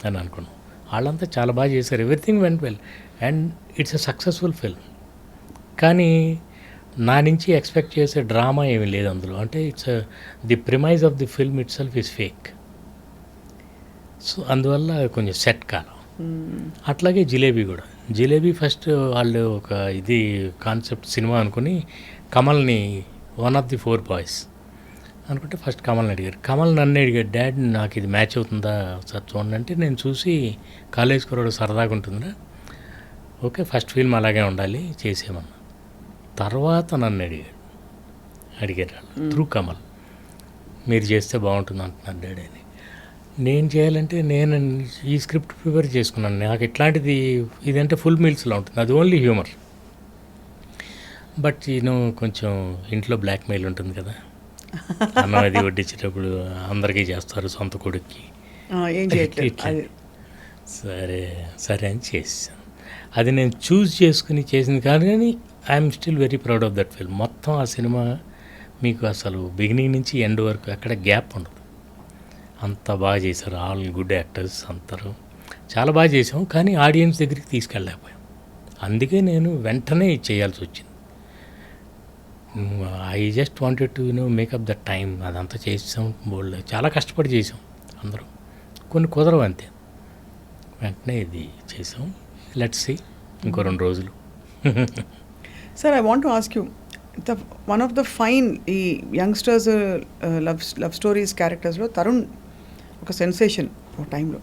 అని అనుకున్నాం. వాళ్ళంతా చాలా బాగా చేశారు, everything went well and it's a successful film. కానీ నా నుంచి ఎక్స్పెక్ట్ చేసే డ్రామా ఏమీ లేదు అందులో. అంటే it's the premise of the film it self is fake. So అందువల్ల కొంచెం సెట్ కాలం. అట్లాగే జిలేబీ కూడా. జిలేబీ ఫస్ట్ వాళ్ళు ఒక ఇది కాన్సెప్ట్ సినిమా అనుకుని కమల్ని, వన్ ఆఫ్ ది 4 బాయ్స్ అనుకుంటే ఫస్ట్ కమల్ని అడిగారు. కమల్ నన్ను అడిగాడు, డాడ్ నాకు ఇది మ్యాచ్ అవుతుందా సార్ చూడండి అంటే, నేను చూసి కాలేజ్ కుర్రాడు సరదాగా ఉంటుందా, ఓకే ఫస్ట్ ఫిల్మ్ అలాగే ఉండాలి చేసేమన్నా. తర్వాత నన్ను అడిగారు వాళ్ళు త్రూ కమల్, మీరు చేస్తే బాగుంటుంది అంటున్నారు డాడీ అని. నేను చేయాలంటే నేను ఈ స్క్రిప్ట్ ప్రిపేర్ చేసుకున్నాను. నాకు ఇట్లాంటిది ఇదంటే ఫుల్ మీల్స్లో ఉంటుంది, అది ఓన్లీ హ్యూమర్. బట్ కొంచెం ఇంట్లో బ్లాక్మెయిల్ ఉంటుంది కదా, అన్నం అది వడ్డించేటప్పుడు అందరికీ చేస్తారు, సొంత కొడుక్కి ఏం చేయట్లేదు. సరే సరే అని చేసాను. అది నేను చూస్ చేసుకుని చేసింది కానీ I'm still very proud of that film. మొత్తం ఆ సినిమా మీకు అసలు బిగినింగ్ నుంచి ఎండ్ వరకు ఎక్కడ గ్యాప్ ఉండదు, అంత బాగా చేశారు. ఆల్ గుడ్ యాక్టర్స్ అందరూ చాలా బాగా చేసాం. కానీ ఆడియన్స్ దగ్గరికి తీసుకెళ్ళలేకపోయాం. అందుకే నేను వెంటనే చేయాల్సి వచ్చింది. I just wanted to make up the time. అదంతా చేసాం, బోల్డ్ చాలా కష్టపడి చేసాం అందరూ. కొన్ని కుదరవు అంతే, వెంటనే ఇది చేసాం. లెట్స్ సీ ఇంకో 2 రోజులు. Sir, I want to ask you, one of the fine ఈ యంగ్స్టర్స్ లవ్ స్టోరీస్ క్యారెక్టర్స్లో తరుణ్ ఒక సెన్సేషన్ ఒక టైంలో.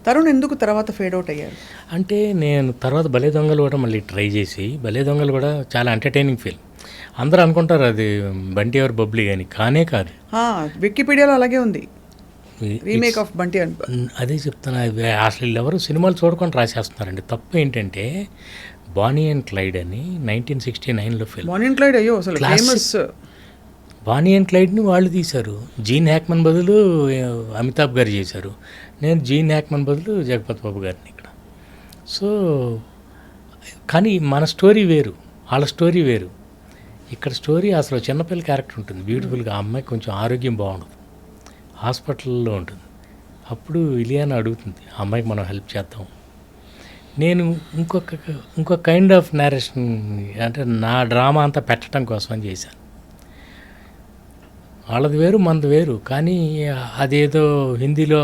తరుణ్ ఎందుకు తర్వాత ఫేడ్ అవుట్ అయ్యారు? అంటే నేను తర్వాత భలే దొంగలు కూడా మళ్ళీ ట్రై చేసి, భలే దొంగలు కూడా చాలా ఎంటర్టైనింగ్ ఫిల్మ్. అందరూ అనుకుంటారు అది బంటి ఆర్ బబ్లీ అని, కానే కాదు. వికీపీడియాలో అలాగే ఉంది, రీమేక్ ఆఫ్ బంటి. అదే చెప్తాను, అసలు ఎవరు సినిమాలు చూడకుండా రాసేస్తున్నారండి. తప్పు ఏంటంటే బానీ అండ్ క్లైడ్ అని 1969లో ఫిల్మ్. బానీ అండ్ క్లైడ్ అయ్యో అసలు ఫేమస్. బానీ అండ్ క్లైడ్ని వాళ్ళు తీశారు, జీన్ హ్యాక్మన్ బదులు అమితాబ్ గారు చేశారు. నేను జీన్ హ్యాక్మన్ బదులు జగపతి బాబు గారిని ఇక్కడ. సో కానీ మన స్టోరీ వేరు, వాళ్ళ స్టోరీ వేరు. ఇక్కడ స్టోరీ అసలు చిన్నపిల్ల క్యారెక్టర్ ఉంటుంది బ్యూటిఫుల్గా. ఆ అమ్మాయి కొంచెం ఆరోగ్యం బాగుండదు, హాస్పిటల్లో ఉంటుంది. అప్పుడు ఇలియానా అడుగుతుంది, ఆ అమ్మాయికి మనం హెల్ప్ చేద్దాం. నేను ఇంకొక కైండ్ ఆఫ్ నేరేషన్, అంటే నా డ్రామా అంతా పెట్టడం కోసం అని చేశాను. వాళ్ళది వేరు, మనది వేరు. కానీ అదేదో హిందీలో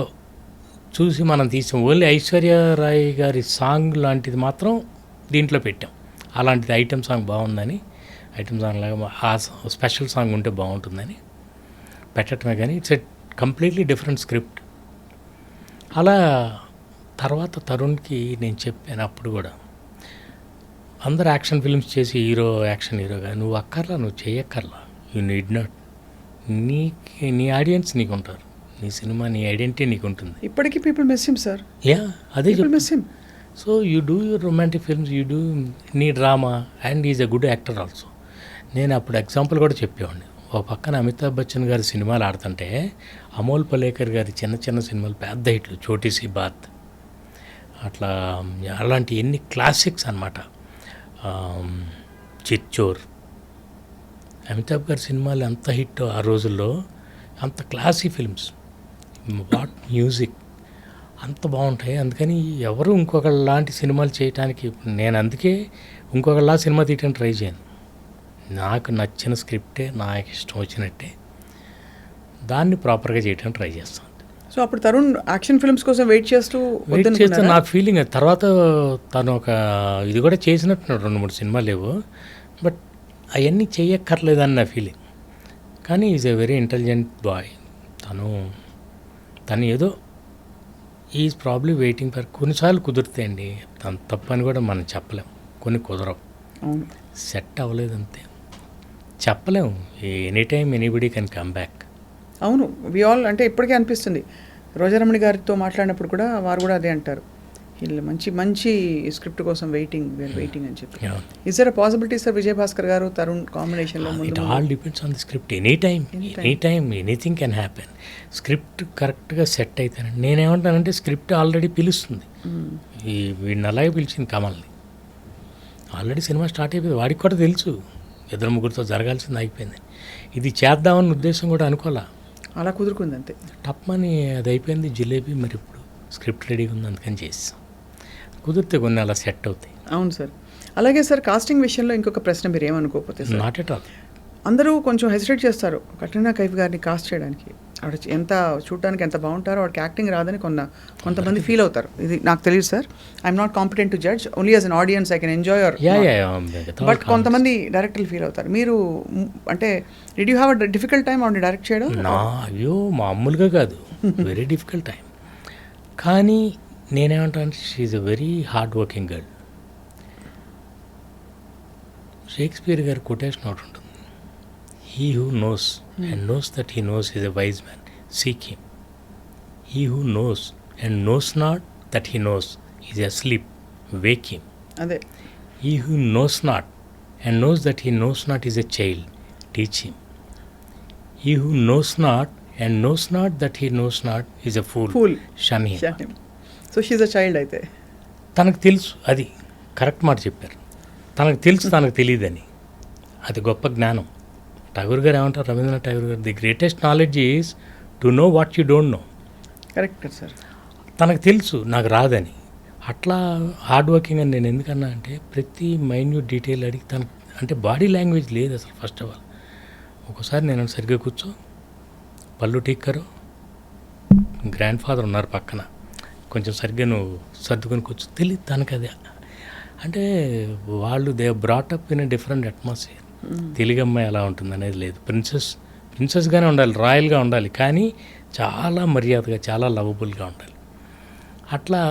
చూసి మనం తీసాం. ఓన్లీ ఐశ్వర్య రాయ్ గారి సాంగ్ లాంటిది మాత్రం దీంట్లో పెట్టాం. అలాంటిది ఐటమ్ సాంగ్ బాగుందని, ఐటమ్ సాంగ్ లాగా ఆ స్పెషల్ సాంగ్ ఉంటే బాగుంటుందని పెట్టడమే. కానీ it's a completely different script. అలా తర్వాత తరుణ్కి నేను చెప్పాను అప్పుడు కూడా, అందరు యాక్షన్ ఫిల్మ్స్ చేసి యాక్షన్ హీరోగా నువ్వు అక్కర్లా, నువ్వు చేయక్కర్లా, యూ నీడ్ నాట్. నీ ఆడియన్స్ నీకు ఉంటారు, నీ సినిమా, నీ ఐడెంటిటీ నీకు ఉంటుంది. ఇప్పటికీ people miss him sir. Yeah, అదే miss him. So you do your romantic films, you do నీ drama, and is a good actor also. నేను అప్పుడు ఎగ్జాంపుల్ కూడా చెప్పేవాడిని. ఒక పక్కన అమితాబ్ బచ్చన్ గారి సినిమాలు ఆడుతుంటే అమోల్ పలేకర్ గారి చిన్న చిన్న సినిమాలు పెద్ద హిట్లు, చోటీ సి బాత్, అట్లా అలాంటి ఎన్ని క్లాసిక్స్ అన్నమాట. చిచ్చోర్, అమితాబ్ గారి సినిమాలు ఎంత హిట్ ఆ రోజుల్లో, అంత క్లాసీ ఫిల్మ్స్, వాట్ మ్యూజిక్ అంత బాగుంటాయి. అందుకని ఎవరు ఇంకొకళ్ళలాంటి సినిమాలు చేయడానికి నేను అందుకే ఇంకొకళ్ళ సినిమా తీయడానికి ట్రై చేయను. నాకు నచ్చిన స్క్రిప్టే, నాకు ఇష్టం వచ్చినట్టే దాన్ని ప్రాపర్గా చేయడానికి ట్రై చేస్తాను. సో అప్పుడు తరుణ్ యాక్షన్ ఫిల్మ్స్ కోసం వెయిట్ చేస్తే నాకు ఫీలింగ్. తర్వాత తను ఒక ఇది కూడా చేసినట్టున్నాడు, 2-3 సినిమాలు లేవు, బట్ అవన్నీ చేయక్కర్లేదని నా ఫీలింగ్. కానీ is a very intelligent boy. తను ఏదో ఈజ్ ప్రాబ్లీ వెయిటింగ్ ఫర్. కొన్నిసార్లు కుదురుతాయండి, తను తప్పని కూడా మనం చెప్పలేం, కొన్ని కుదరవు, సెట్ అవ్వలేదు అంతే, చెప్పలేము. Any time anybody can come back. అవును, వి ఆల్, అంటే ఇప్పటికే అనిపిస్తుంది. రోజారమణి గారితో మాట్లాడినప్పుడు కూడా వారు కూడా అదే అంటారు, వీళ్ళు మంచి స్క్రిప్ట్ కోసం వెయిటింగ్ అని చెప్పి. Is there a possibility sir Vijay Bhaskar గారు తరుణ్ కాంబినేషన్లో? It all depends on the script. Any time anything can happen. Script కరెక్ట్గా సెట్ అయితేనండి. నేనేమంటానంటే స్క్రిప్ట్ ఆల్రెడీ పిలుస్తుంది. వీడిని అలాగే పిలిచింది కమల్ని, ఆల్రెడీ సినిమా స్టార్ట్ అయిపోయింది, వాడికి కూడా తెలుసు ఇద్దరు ముగ్గురితో జరగాల్సింది అయిపోయింది. ఇది చేద్దామన్న ఉద్దేశం కూడా అనుకోలే, అలా కుదురుకుంది అంతే. టప్మని అది అయిపోయింది జిలేబీ. మరి ఇప్పుడు స్క్రిప్ట్ రెడీగా ఉంది, అందుకని చేస్తాం. కుదిరితే కొన్ని అలా సెట్ అవుతాయి. అవును సార్. అలాగే సార్, కాస్టింగ్ విషయంలో ఇంకొక ప్రశ్న, మీరు ఏమనుకోకపోతే సార్, నాట్ ఎట్ ఆల్. అందరూ కొంచెం హెసిటేట్ చేస్తారు కట్రీనా కైఫ్ గారిని కాస్ట్ చేయడానికి. ఆవిడ ఎంత చూడడానికి ఎంత బాగుంటారో ఆవిడకి యాక్టింగ్ రాదని కొంతమంది ఫీల్ అవుతారు. ఇది నాకు తెలియదు సార్, I'm not competent to judge, only as an audience I can enjoy your. But కొంతమంది డైరెక్టర్లు ఫీల్ అవుతారు. మీరు అంటే did you have a difficult time ఆవిడని డైరెక్ట్ చేయడం? అయ్యో మామూలుగా కాదు, వెరీ డిఫికల్ట్ టైం. కానీ నేనేమంటాను, she's a very hard working girl. Shakespeare గారి కొటేషన్ ఒకటి ఉంటుంది, he who knows and knows that he knows is a wise man, seek him. He who knows and knows not that he knows is asleep, wake him. అదే. He who knows not and knows that he knows not is a child, teach him. He who knows not and knows not that he knows not is a fool, shun him. So she's a child అయితే. తనకు తెలుసు, అది correct మాట చెప్పారు, తనకు తెలుసు తనకు తెలియదని, అది గొప్ప జ్ఞానం. ఠాగూర్ గారు ఏమంటారు, రవీంద్రనాథ్ ఠాగూర్ గారు, the greatest knowledge is to know what you don't no. Correct sir. తనకు తెలుసు నాకు రాదని. అట్లా హార్డ్ వర్కింగ్ అని నేను ఎందుకన్నా అంటే, ప్రతి మైన్యూట్ డీటెయిల్ అడిగి తనకు, అంటే బాడీ లాంగ్వేజ్ లేదు అసలు. ఫస్ట్ ఆఫ్ ఆల్ ఒకసారి నేను సరిగ్గా కూర్చో, పళ్ళు టీక్కరు, గ్రాండ్ ఫాదర్ ఉన్నారు పక్కన, కొంచెం సరిగ్గా నువ్వు సర్దుకొని కూర్చో, తెలియదు తనకు అది. అంటే వాళ్ళు they brought up in a different atmosphere. Telugu అమ్మాయి ఎలా ఉంటుంది అనేది లేదు. ప్రిన్సెస్గానే ఉండాలి, రాయల్గా ఉండాలి, కానీ చాలా మర్యాదగా, చాలా లవబుల్గా ఉండాలి. అట్లా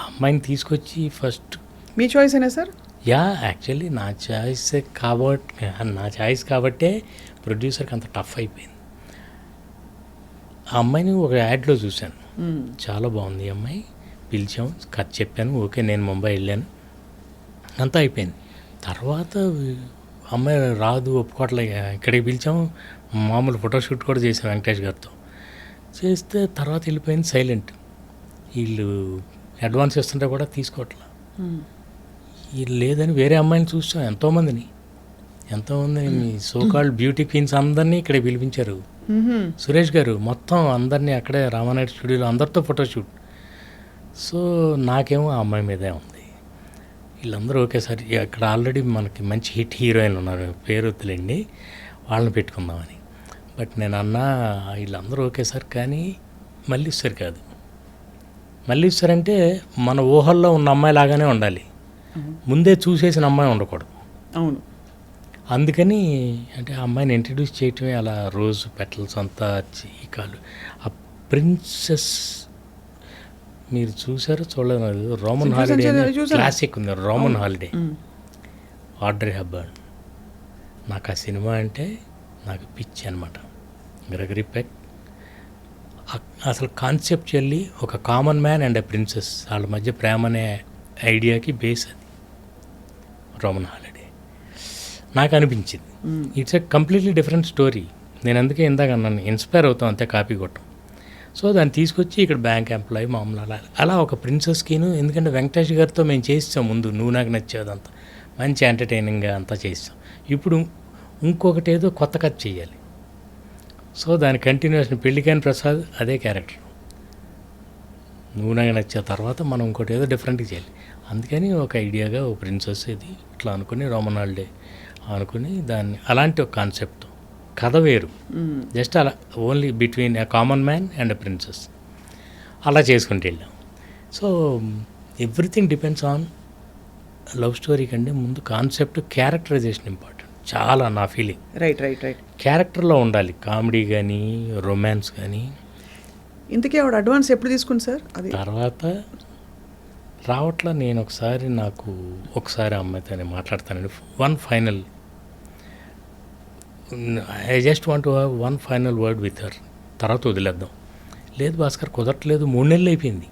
అమ్మాయిని తీసుకొచ్చి ఫస్ట్. మీ చాయిస్ అయినా సార్? యా, యాక్చువల్లీ నా చాయిస్ కాబట్టే ప్రొడ్యూసర్కి అంత టఫ్ అయిపోయింది. ఆ అమ్మాయిని ఒక యాడ్లో చూశాను, చాలా బాగుంది ఈ అమ్మాయి, పిలిచాం, కథ చెప్పాను, ఓకే, నేను ముంబై వెళ్ళాను, అంతా అయిపోయింది. తర్వాత అమ్మాయి రాదు, ఒప్పుకోవట్లే, ఇక్కడికి పిలిచాము, మామూలు ఫోటోషూట్ కూడా చేసాం వెంకటేష్ గారితో. చేస్తే తర్వాత వెళ్ళిపోయింది సైలెంట్. వీళ్ళు అడ్వాన్స్ ఇస్తుంటే కూడా తీసుకోవట్లే. వీళ్ళు లేదని వేరే అమ్మాయిని చూసాం, ఎంతోమందిని మీ సోకాల్డ్ బ్యూటీ క్వీన్స్ అందరినీ ఇక్కడే పిలిపించారు. సురేష్ గారు మొత్తం అందరినీ అక్కడే రామానాయుడు స్టూడియోలో అందరితో ఫోటోషూట్. సో నాకేమో ఆ అమ్మాయి మీదే ఉంది. వీళ్ళందరూ ఒకేసారి, అక్కడ ఆల్రెడీ మనకి మంచి హిట్ హీరోయిన్లు ఉన్నారు, పేరు వద్దులేండి, వాళ్ళని పెట్టుకుందామని. బట్ నేను అన్నా వీళ్ళందరూ ఒకేసారి, కానీ మల్లీశ్వరి కాదు. మల్లీశ్వరి అంటే మన ఊహల్లో ఉన్న అమ్మాయి లాగానే ఉండాలి, ముందే చూసేసిన అమ్మాయి ఉండకూడదు. అవును. అందుకని అంటే ఆ అమ్మాయిని ఇంట్రడ్యూస్ చేయటమే అలా, రోజ్ పెటల్స్ అంతా చీకాలు. ఆ ప్రిన్సెస్ మీరు చూసారో చూడలేదు, రోమన్ హాలిడే క్లాసిక్ ఉంది, రోమన్ హాలిడే, ఆడ్రీ హెప్బర్న్. నాకు ఆ సినిమా అంటే నాకు పిచ్చి అనమాట. గ్రెగరీ పెక్ అసలు కాన్సెప్చువల్లీ ఒక common man and a princess, వాళ్ళ మధ్య ప్రేమ అనే ఐడియాకి బేస్ అది రోమన్ హాలిడే. నాకు అనిపించింది it's a completely different story. నేను అందుకే ఇందాక అన్నాను, ఇన్స్పైర్ అవుతాం అంతే, కాపీ కొట్టం. సో దాన్ని తీసుకొచ్చి ఇక్కడ బ్యాంక్ ఎంప్లాయీ మామూలు అలా ఒక ప్రిన్సెస్కిను, ఎందుకంటే వెంకటేష్ గారితో మేము చేస్తాం ముందు, నువ్వు నాకు నచ్చేదంతా మంచి ఎంటర్టైనింగ్గా అంతా చేస్తాం. ఇప్పుడు ఇంకొకటి ఏదో కొత్త కథ చేయాలి. సో దాని కంటిన్యూషన్, పెళ్ళికాని ప్రసాద్ అదే క్యారెక్టర్, నువ్వు నాకు నచ్చే తర్వాత మనం ఇంకోటి ఏదో డిఫరెంట్గా చేయాలి. అందుకని ఒక ఐడియాగా ఓ ప్రిన్సెస్ ఇది ఇట్లా అనుకుని రోమన్ హాలిడే అనుకుని దాన్ని అలాంటి ఒక కాన్సెప్ట్, కథ వేరు, జస్ట్ అలా only between a common man and a princess అలా చేసుకుంటూ వెళ్ళాం. So everything depends on love story కంటే ముందు కాన్సెప్ట్, క్యారెక్టరైజేషన్ ఇంపార్టెంట్ చాలా, నా ఫీలింగ్. రైట్. క్యారెక్టర్లో ఉండాలి, కామెడీ కానీ రొమాన్స్ కానీ. ఇంతకీ ఆవిడ అడ్వాన్స్ ఎప్పుడు తీసుకుంది సార్? అది తర్వాత రావట్లా. నేను ఒకసారి అమ్మాయితో మాట్లాడతానండి, one final, I just want to have one final word with her, తర్వాత వదిలేద్దాం. లేదు భాస్కర్ కుదరట్లేదు, 3 నెలలు అయిపోయింది,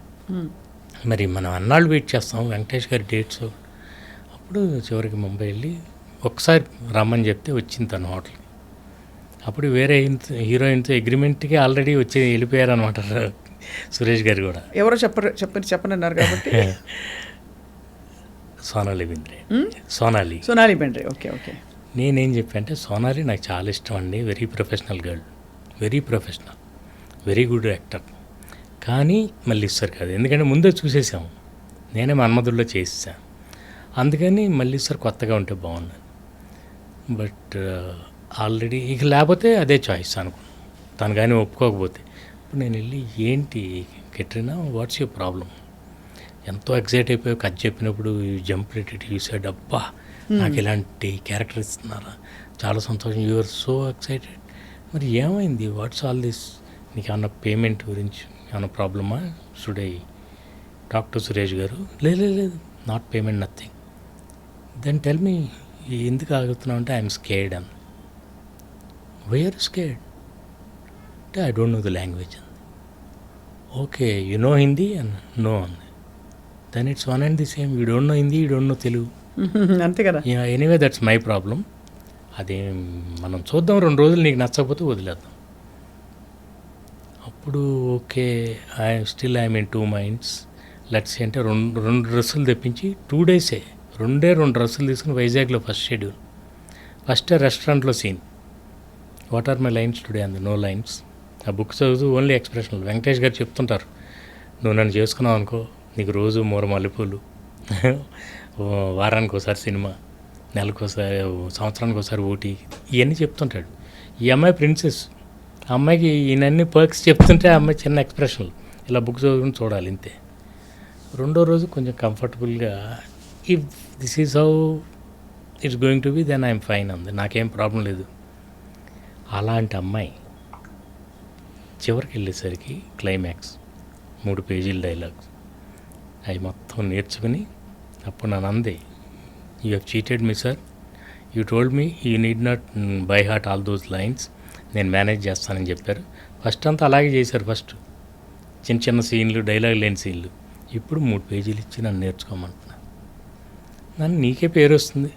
మరి మనం అన్నాళ్ళు వెయిట్ చేస్తాం వెంకటేష్ గారి డేట్స్. అప్పుడు చివరికి ముంబై వెళ్ళి ఒకసారి రమ్మని చెప్తే వచ్చింది తన హోటల్కి. అప్పుడు వేరే హీరోయిన్తో అగ్రిమెంట్కి ఆల్రెడీ వచ్చి వెళ్ళిపోయారు అనమాట సురేష్ గారు కూడా. ఎవరో చెప్పనన్నారు కాబట్టి సోనాలి బింద్రే. సోనాలి సోనాలి బెండ్రే. Okay okay. నేనేం చెప్పానంటే సోనాలి నాకు చాలా ఇష్టం అండి. Very professional girl, very professional, very good actor. కానీ మల్లీశ్వర్ కాదు, ఎందుకంటే ముందే చూసేసాము. నేనే మన్మధుల్లో చేసేసాను. అందుకని మల్లీశ్వర్ కొత్తగా ఉంటే బాగున్నాను. బట్ ఆల్రెడీ ఇక లేకపోతే అదే చాయిస్ అనుకున్నాను. తను కానీ ఒప్పుకోకపోతే ఇప్పుడు నేను వెళ్ళి ఏంటి కెట్రినా వాట్స్ యువర్ ప్రాబ్లం, ఎంతో ఎక్సైట్ అయిపోయి కథ చెప్పినప్పుడు జంప్ రేటెడ్ యూ సెడ్ అబ్బా నాకు ఇలాంటి క్యారెక్టర్ ఇస్తున్నారా, చాలా సంతోషం, యు ఆర్ సో ఎక్సైటెడ్. మరి ఏమైంది, వాట్స్ ఆల్ దిస్, నీకు ఏమన్నా పేమెంట్ గురించి ఏమన్నా ప్రాబ్లమా, should I talk to Suresh గారు? లేదు not payment, nothing. Then tell me ఎందుకు ఆగుతున్నావు అంటే ఐఎమ్ స్కేర్డ్ అని. వై ఆర్ స్కేర్డ్ అంటే I don't know the language అంది. Okay you know Hindi and no అంది. Then it's one and the same, you don't know Hindi, you don't know Telugu. అంతే కదా. Anyway that's my problem. అదే మనం చూద్దాం, 2 రోజులు నీకు నచ్చకపోతే వదిలేద్దాం. అప్పుడు okay I'm in 2 minds. Let's అంటే రెండు డ్రెస్సులు తెప్పించి 2 days 2 డ్రెస్సులు తీసుకుని వైజాగ్లో ఫస్ట్ షెడ్యూల్. ఫస్ట్ రెస్టారెంట్లో scene, what are my lines today అంది. No lines. ఆ బుక్ చదువుతూ ఓన్లీ ఎక్స్ప్రెషన్లు. వెంకటేష్ గారు చెప్తుంటారు, నువ్వు నన్ను చేసుకున్నావు అనుకో నీకు రోజు 3 మల్లెపూలు, వారానికి ఒకసారి సినిమా, నెలకోసారి, సంవత్సరానికి ఒకసారి ఊటీ, ఇవన్నీ చెప్తుంటాడు. ఈ అమ్మాయి ప్రిన్సెస్, ఆ అమ్మాయికి ఈయనన్ని పర్క్స్ చెప్తుంటే ఆ అమ్మాయి చిన్న ఎక్స్ప్రెషన్లు ఇలా బుక్ చదువుకుని చూడాలి ఇంతే. 2వ రోజు కొంచెం కంఫర్టబుల్గా if this is how it's going to be then I'm fine అంది. నాకేం ప్రాబ్లం లేదు. అలాంటి అమ్మాయి చివరికి వెళ్ళేసరికి క్లైమాక్స్ 3 పేజీల డైలాగ్స్ అవి మొత్తం నేర్చుకుని అప్పుడు నన్ను అంది, you have cheated me sir, you told me you need not by heart all those lines, నేను మేనేజ్ చేస్తానని చెప్పారు. ఫస్ట్ అంతా అలాగే చేశారు. ఫస్ట్ చిన్న సీన్లు, డైలాగ్ లేని సీన్లు. ఇప్పుడు 3 పేజీలు ఇచ్చి నన్ను నేర్చుకోమంటున్నా. నన్ను నీకే పేరు వస్తుంది,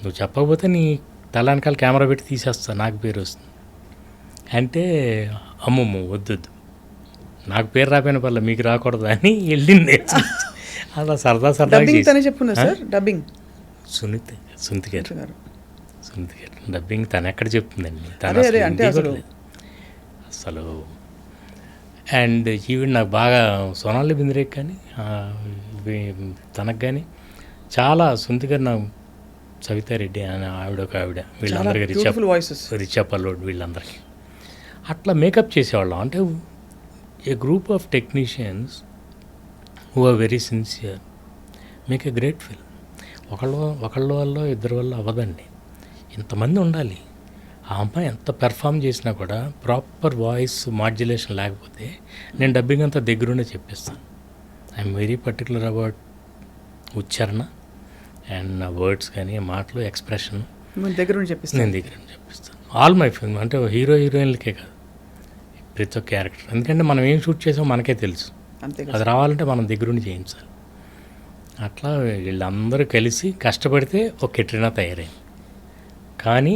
నువ్వు చెప్పకపోతే నీ తల వెనకాల కెమెరా పెట్టి తీసేస్తా, నాకు పేరు వస్తుంది అంటే అమ్మమ్మ వద్దొద్దు, నాకు పేరు రాపోయిన పర్లేదు మీకు రాకూడదు అని వెళ్ళింది. అలా సరదా చెప్పున్నా సార్. డబ్బింగ్ సునీత గారు డబ్బింగ్ తను ఎక్కడ చెప్తుందండి, అసలు. అండ్ ఈవెన్ నాకు బాగా సోనాలి బింద్రేకి కానీ తనకు కానీ చాలా, సునీత గారు నాకు, సవితారెడ్డి అని ఆవిడ వీళ్ళందరికీ రిచా పల్లోడ్ వీళ్ళందరికీ అట్లా మేకప్ చేసేవాళ్ళం. అంటే a group of technicians who are very sincere make a great film. ఒకళ్ళ వల్ల ఇద్దరి వల్ల అవ్వదండి, ఇంతమంది ఉండాలి. ఆ అమ్మాయి ఎంత పెర్ఫామ్ చేసినా కూడా ప్రాపర్ వాయిస్ మాడ్యులేషన్ లేకపోతే నేను డబ్బింగ్ అంతా దగ్గరుండే చెప్పిస్తాను. ఐఎమ్ వెరీ పర్టికులర్ అబౌట్ ఉచ్చారణ అండ్ నా వర్డ్స్ కానీ మాటలు, ఎక్స్ప్రెషన్ నేను దగ్గర చెప్పిస్తాను. ఆల్ మై ఫిల్మ్ అంటే హీరో హీరోయిన్లకే కాదు, ప్రతి ఒక్క క్యారెక్టర్. ఎందుకంటే మనం ఏం షూట్ చేసామో మనకే తెలుసు, అది రావాలంటే మనం దగ్గరుండి చేయించాలి. అట్లా వీళ్ళందరూ కలిసి కష్టపడితే ఒక కెట్రినా తయారైంది. కానీ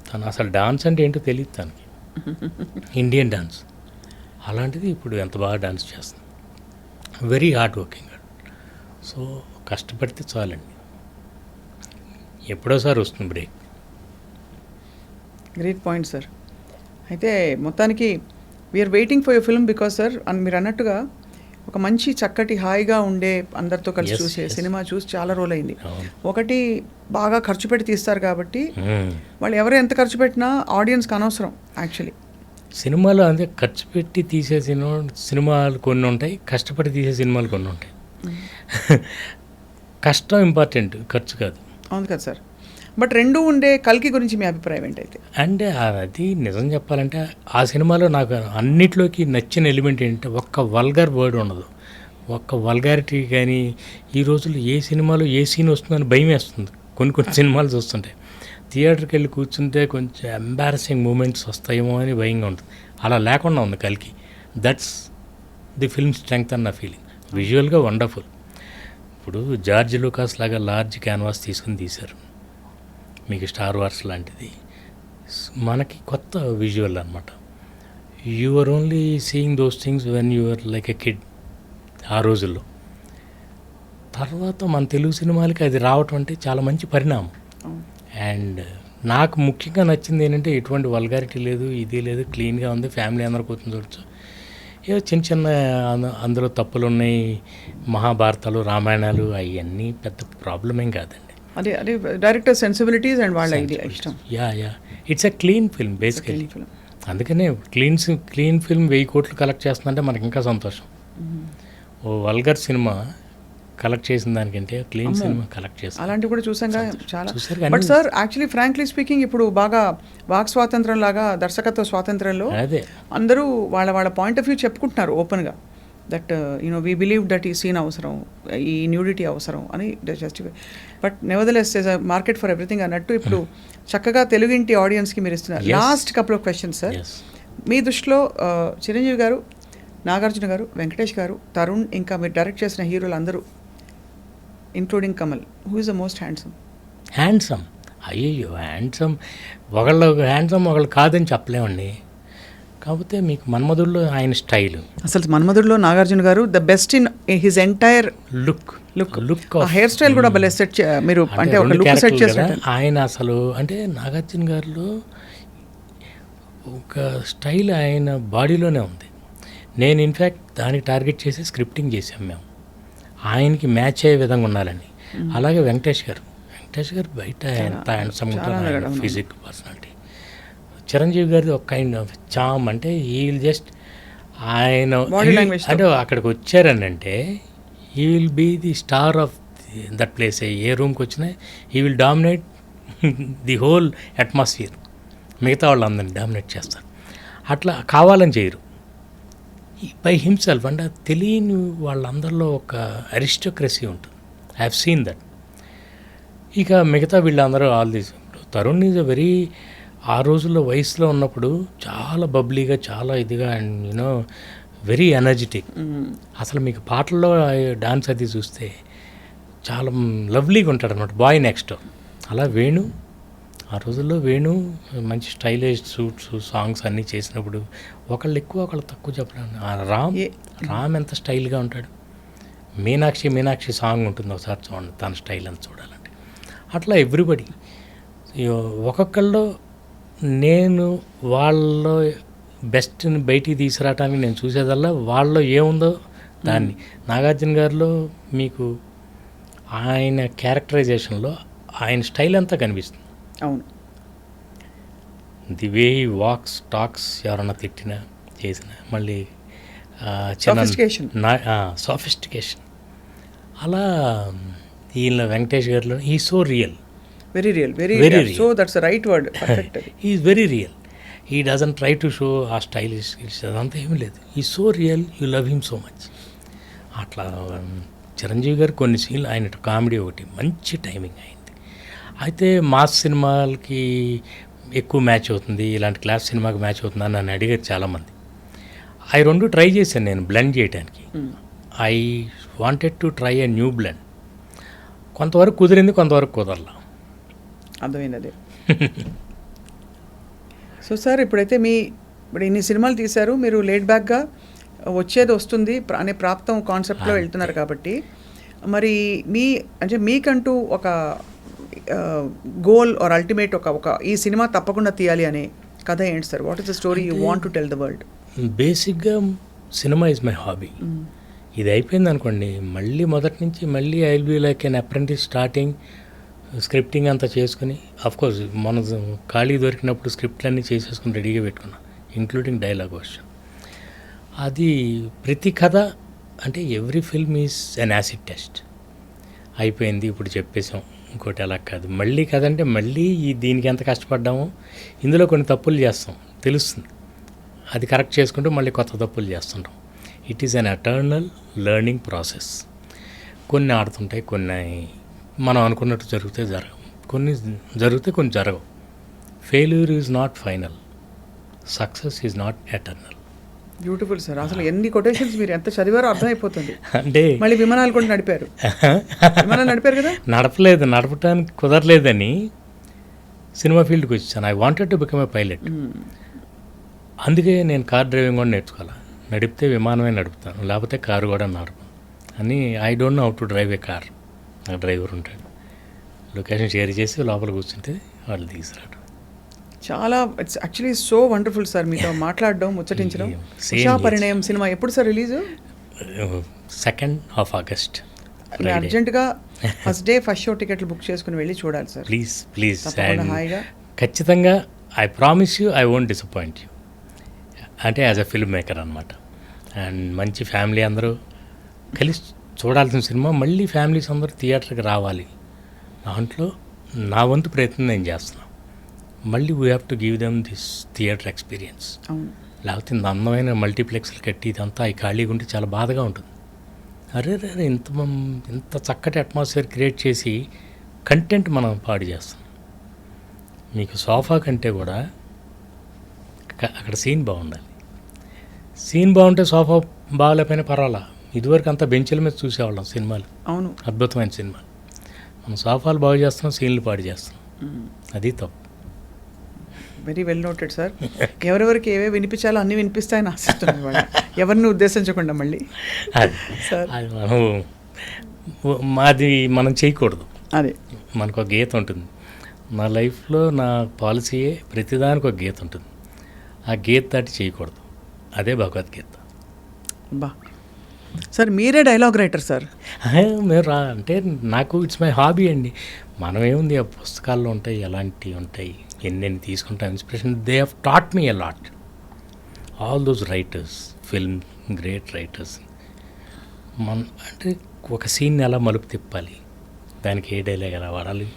తను అసలు డాన్స్ అంటే ఏంటో తెలియదు తనకి, ఇండియన్ డాన్స్. అలాంటిది ఇప్పుడు ఎంత బాగా డాన్స్ చేస్తుంది, వెరీ హార్డ్ వర్కింగ్. సో కష్టపడితే చాలండి, ఎప్పుడోసారి వస్తుంది బ్రేక్. Great point sir. అయితే మొత్తానికి we're waiting for your film because sir మీరు అన్నట్టుగా ఒక మంచి చక్కటి హాయిగా ఉండే అందరితో కలిసి చూసే సినిమా చూసి చాలా రోజులైంది. ఒకటి బాగా ఖర్చు పెట్టి తీస్తారు కాబట్టి వాళ్ళు ఎవరు ఎంత ఖర్చు పెట్టినా ఆడియన్స్కి అనవసరం. యాక్చువల్లీ సినిమాలో అంతే ఖర్చు పెట్టి తీసే సినిమాలు కొన్ని ఉంటాయి, కష్టపడి తీసే సినిమాలు కొన్ని ఉంటాయి. కష్టం ఇంపార్టెంట్, ఖర్చు కాదు. అవును కదా సార్. బట్ రెండు ఉండే కల్కి గురించి మీ అభిప్రాయం ఏంటైతే? అంటే అది నిజం చెప్పాలంటే ఆ సినిమాలో నాకు అన్నిట్లోకి నచ్చిన ఎలిమెంట్ ఏంటంటే ఒక్క వల్గర్ వర్డ్ ఉండదు, ఒక్క వల్గారిటీ. కానీ ఈ రోజుల్లో ఏ సినిమాలో ఏ సీన్ వస్తుందని భయం వేస్తుంది. కొన్ని సినిమాలు చూస్తుంటే థియేటర్కి వెళ్ళి కూర్చుంటే కొంచెం ఎంబారసింగ్ మూమెంట్స్ వస్తాయేమో అని భయంగా ఉంటుంది. అలా లేకుండా ఉంది కల్కి. దట్స్ ది ఫిల్మ్ స్ట్రెంగ్త్ అన్న ఫీలింగ్. విజువల్గా వండర్ఫుల్. ఇప్పుడు జార్జ్ లూకాస్ లాగా లార్జ్ క్యాన్వాస్ తీసుకుని తీశారు, మీకు స్టార్ వార్స్ లాంటిది. మనకి కొత్త విజువల్ అనమాట. You are only seeing those things when you are like a kid. ఆ రోజుల్లో తర్వాత మన తెలుగు సినిమాలకి అది రావటం అంటే చాలా మంచి పరిణామం. అండ్ నాకు ముఖ్యంగా నచ్చింది ఏంటంటే ఎటువంటి వల్గారిటీ లేదు, ఇది లేదు, క్లీన్గా ఉంది, ఫ్యామిలీ అందరూ కూర్చొని చూడొచ్చు. ఏదో చిన్న చిన్న అందులో తప్పులు ఉన్నాయి, మహాభారతాలు, రామాయణాలు అవన్నీ పెద్ద ప్రాబ్లం ఏం కాదండి. అదే అదే డైరెక్టర్ సెన్సిబిలిటీస్ అండ్ వాళ్ళ ఐడియా ఇష్టం. Yeah it's a clean film basically. అందుకనే క్లీన్ ఫిల్మ్ 1000 కోట్లు కలెక్ట్ చేస్తుందంటే మనకి ఇంకా సంతోషం. ఓ వల్గర్ సినిమా కలెక్ట్ చేసిన దానికంటే క్లీన్ సినిమా కలెక్ట్ చేస్తాం. అలాంటివి కూడా చూసాంగా చాలా. చూసారు. But sir actually frankly speaking ఇప్పుడు బాగా వాక్ స్వాతంత్రం లాగా దర్శకత్వ స్వాతంత్రంలో అదే అందరూ వాళ్ళ పాయింట్ ఆఫ్ వ్యూ చెప్పుకుంటున్నారు ఓపెన్గా. దట్ వీ బిలీవ్ దట్ ఈ సీన్ అవసరం, ఈ న్యూడిటీ అవసరం అని justify. But nevertheless is a market for everything అన్నట్టు ఇప్పుడు చక్కగా తెలుగింటి ఆడియన్స్కి మీరు ఇస్తున్నారు. Last couple of questions sir. మీ దృష్టిలో చిరంజీవి గారు, నాగార్జున గారు, వెంకటేష్ గారు, తరుణ్, ఇంకా మీరు డైరెక్ట్ చేసిన హీరోలు అందరూ including Kamal, who is the most handsome? అయ్యో హ్యాండ్సమ్ ఒకళ్ళు హ్యాండ్సమ్ ఒకళ్ళు కాదని చెప్పలేమండి. కాకపోతే మీకు మన్మధుడిలో ఆయన స్టైల్, అసలు మన్మధుడిలో నాగార్జున గారు the best in his entire look hair style కూడా భలే సెట్ మీరు అంటే ఒక లుక్ సెట్ చేశారు ఆయన. అసలు అంటే నాగార్జున గారిలో ఒక స్టైల్ ఆయన బాడీలోనే ఉంది. నేను ఇన్ఫ్యాక్ట్ దానికి టార్గెట్ చేసి స్క్రిప్టింగ్ చేసాం మేము, ఆయనకి మ్యాచ్ అయ్యే విధంగా ఉండాలని. అలాగే వెంకటేష్ గారు బయట ఎంత హ్యాండ్సమ్ ఉంటారు, ఫిజిక్, పర్సనాలిటీ. చిరంజీవి గారిది ఒక కైండ్ ఆఫ్ చామ్, అంటే ఈ జస్ట్ ఆయన అంటే అక్కడికి వచ్చారని అంటే he will be the star of that place. ఏ రూమ్కి వచ్చినా he will dominate the whole atmosphere. మిగతా వాళ్ళందరినీ డామినేట్ చేస్తారు. అట్లా కావాలని చేయరు, బై హిమ్సెల్ఫ్. అంటే తెలియని వాళ్ళందరిలో ఒక అరిస్టోక్రసీ ఉంటుంది. I have seen that. ఇక మిగతా వీళ్ళందరూ all these. Tarun is a very, ఆ రోజుల్లో వయసులో ఉన్నప్పుడు చాలా బబ్లీగా, చాలా ఇదిగా, అండ్ వెరీ ఎనర్జెటిక్. అసలు మీకు పాటల్లో డాన్స్ అది చూస్తే చాలా లవ్లీగా ఉంటాడు అనమాట, బాయ్ నెక్స్ట్. అలా వేణు, ఆ రోజుల్లో వేణు మంచి స్టైలిష్ సూట్స్, సాంగ్స్ అన్నీ చేసినప్పుడు ఒకళ్ళు ఎక్కువ ఒకళ్ళు తక్కువ చెప్పలేము. రామ్ ఎంత స్టైల్గా ఉంటాడు. మీనాక్షి సాంగ్ ఉంటుంది, ఒకసారి చూడండి తన స్టైల్ అంత చూడాలంటే. అట్లా ఎవ్రీబడి ఒక్కొక్కళ్ళు నేను వాళ్ళలో బెస్ట్ని బయటికి తీసుకురావటానికి నేను చూసేదల్లా వాళ్ళలో ఏముందో దాన్ని. నాగార్జున గారిలో మీకు ఆయన క్యారెక్టరైజేషన్లో ఆయన స్టైల్ అంతా కనిపిస్తుంది. అవును, ది వే వాక్స్, టాక్స్, ఎవరన్నా తిట్టినా చేసిన, మళ్ళీ చిన్న సోఫిస్టికేషన్. అలా ఈయన వెంకటేష్ గారిలో ఈ so real, very real. So that's the right word, perfect. He is very real. He doesn't try to show ఆ స్టైలిష్ అదంతా ఏమీ లేదు. ఈ so real, you love him so much. అట్లా చిరంజీవి గారు కొన్ని సీన్లు, ఆయన కామెడీ ఒకటి మంచి టైమింగ్ అయింది. అయితే మాస్ సినిమాలకి ఎక్కువ మ్యాచ్ అవుతుంది, ఇలాంటి క్లాస్ సినిమాకి మ్యాచ్ అవుతుంది అని నన్ను అడిగారు చాలామంది. అవి రెండు ట్రై చేశాను నేను బ్లెండ్ చేయడానికి. I wanted to try a new blend. కొంతవరకు కుదిరింది, కొంతవరకు కుదరలా. అర్థమైంది అదే. సో సార్, ఇప్పుడైతే ఇప్పుడు ఇన్ని సినిమాలు తీశారు, మీరు లేట్ బ్యాక్గా వచ్చేది వస్తుంది అనే ప్రాప్తం కాన్సెప్ట్లో వెళ్తున్నారు కాబట్టి, మరి మీకంటూ ఒక గోల్ ఆర్ అల్టిమేట్ ఒక ఈ సినిమా తప్పకుండా తీయాలి అనే కథ ఏంటి sir? What is the story you want to tell the world? బేసిక్గా సినిమా ఈజ్ మై హాబీ. ఇది అయిపోయింది అనుకోండి, మళ్ళీ మొదటి నుంచి మళ్ళీ I will be like an apprentice starting. Scripting అంతా చేసుకుని, అఫ్కోర్స్ మన ఖాళీ దొరికినప్పుడు స్క్రిప్ట్లన్నీ చేసేసుకుని రెడీగా పెట్టుకున్నా, ఇంక్లూడింగ్ డైలాగ్ వర్షన్. అది ప్రతి కథ అంటే every film is an acid test. అయిపోయింది, ఇప్పుడు చెప్పేసాం, ఇంకోటి అలా కాదు. మళ్ళీ కథ అంటే మళ్ళీ దీనికి ఎంత కష్టపడ్డామో, ఇందులో కొన్ని తప్పులు చేస్తాం తెలుస్తుంది, అది కరెక్ట్ చేసుకుంటూ మళ్ళీ కొత్త తప్పులు చేస్తుంటాం. It is an eternal learning process. కొన్ని ఆడుతుంటాయి, కొన్ని మనం అనుకున్నట్టు జరిగితే జరగవు, కొన్ని జరిగితే కొన్ని జరగవు. Failure is not final, success is not eternal. Beautiful sir. అసలు ఎన్ని కొటేషన్స్ మీరు ఎంత చదివారో అర్థమైపోతుంది. అంటే మళ్ళీ విమానాలు కూడా నడిపారు కదా? నడపటానికి కుదరలేదని సినిమా ఫీల్డ్కి వచ్చాను. I wanted to become a pilot. అందుకే నేను కార్ డ్రైవింగ్ కూడా నేర్చుకోవాలి. నడిపితే విమానమే నడుపుతాను, లేకపోతే కారు కూడా నడపను. అని I don't know how to drive a car. నాకు డ్రైవర్ ఉంటాడు, లొకేషన్ షేర్ చేసి లోపల కూర్చుంటే వాళ్ళు తీసుకురావడం. చాలా it's actually so wonderful sir మీతో మాట్లాడడం, ముచ్చటించడం. Same Usha here. Parinayam cinema ఎప్పుడు sir release? 2nd of August. Friday. అర్జెంటుగా ఫస్ట్ డే ఫస్ట్ షో టికెట్లు బుక్ చేసుకుని వెళ్ళి చూడాలి సార్. ప్లీజ్ తప్పకుండా హాయిగా. ఖచ్చితంగా I promise you I won't disappoint you. అంటే యాజ్ అ ఫిల్మ్ మేకర్ అనమాట. అండ్ మంచి ఫ్యామిలీ అందరూ కలిసి చూడాల్సిన సినిమా. మళ్ళీ ఫ్యామిలీస్ అందరూ థియేటర్కి రావాలి. దాంట్లో నా వంతు ప్రయత్నం నేను చేస్తున్నాను. మళ్ళీ we have to give them this theatre experience. అవును. లేకపోతే ఇంత అందమైన మల్టీప్లెక్స్లు కట్టి ఇదంతా ఈ ఖాళీగా ఉంటే చాలా బాధగా ఉంటుంది. అరే ఇంత చక్కటి అట్మాస్ఫియర్ క్రియేట్ చేసి కంటెంట్ మనం పాడు చేస్తాం. మీకు సోఫా కంటే కూడా అక్కడ సీన్ బాగుండాలి. సీన్ బాగుంటే సోఫా బాగాలేకపోయినా పర్వాలా. ఇదివరకు అంతా బెంచ్ల మీద చూసేవాళ్ళం సినిమాలు. అవును. అద్భుతమైన సినిమాలు. మనం సోఫాలు బాగు చేస్తున్నాం, సీన్లు పాడు చేస్తున్నాం. అది తప్పు. Very well noted sir. ఎవరెవరికి ఏవే వినిపించాలో అన్నీ వినిపిస్తాయని ఆశిస్తున్నాను వాళ్ళు, ఎవరిని ఉద్దేశించకుండా. మళ్ళీ సార్ అది మాది మనం చేయకూడదు. అదే మనకు ఒక గీత ఉంటుంది. నా లైఫ్లో నా పాలసీయే ప్రతిదానికి ఒక గీత ఉంటుంది. ఆ గీత దాటి చేయకూడదు. అదే భగవద్గీత. బా సార్ మీరే డైలాగ్ రైటర్ సార్. మీరు అంటే నాకు ఇట్స్ మై హాబీ అండి. మనం ఏముంది, ఆ పుస్తకాల్లో ఉంటాయి, ఎలాంటివి ఉంటాయి, ఎన్నెన్ని తీసుకుంటాం inspiration. They have taught me a lot. All those writers, film great writers. అంటే ఒక సీన్ని ఎలా మలుపు తిప్పాలి, దానికి ఏ డైలాగ్ ఎలా వాడాలి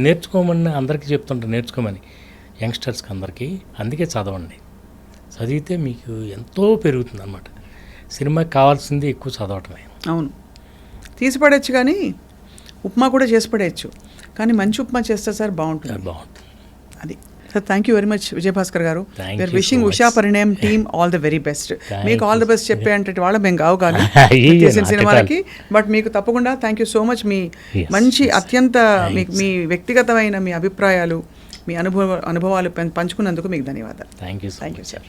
నేర్చుకోమని అందరికీ చెప్తుంటారు. నేర్చుకోమని యంగ్స్టర్స్కి అందరికీ. అందుకే చదవండి. చదివితే మీకు ఎంతో పెరుగుతుంది అన్నమాట. సినిమాకి కావాల్సింది ఎక్కువ చదవటమే. అవును. తీసి పడేయచ్చు, కానీ ఉప్మా కూడా చేసి పడేయచ్చు. కానీ మంచి ఉప్మా చేస్తే సార్ బాగుంటుంది. అది sir. Thank you very much Vijayabhaskar గారు. We're wishing Usha Parinayam team all the very best. మీకు ఆల్ ది బెస్ట్ చెప్పే అంటే వాళ్ళ మేము కావు కానీ చేసిన సినిమాలకి. బట్ మీకు తప్పకుండా థ్యాంక్ యూ సో మచ్. మీ మంచి అత్యంత మీ వ్యక్తిగతమైన మీ అభిప్రాయాలు, మీ అనుభవాలు పంచుకున్నందుకు మీకు ధన్యవాదాలు. Thank you sir.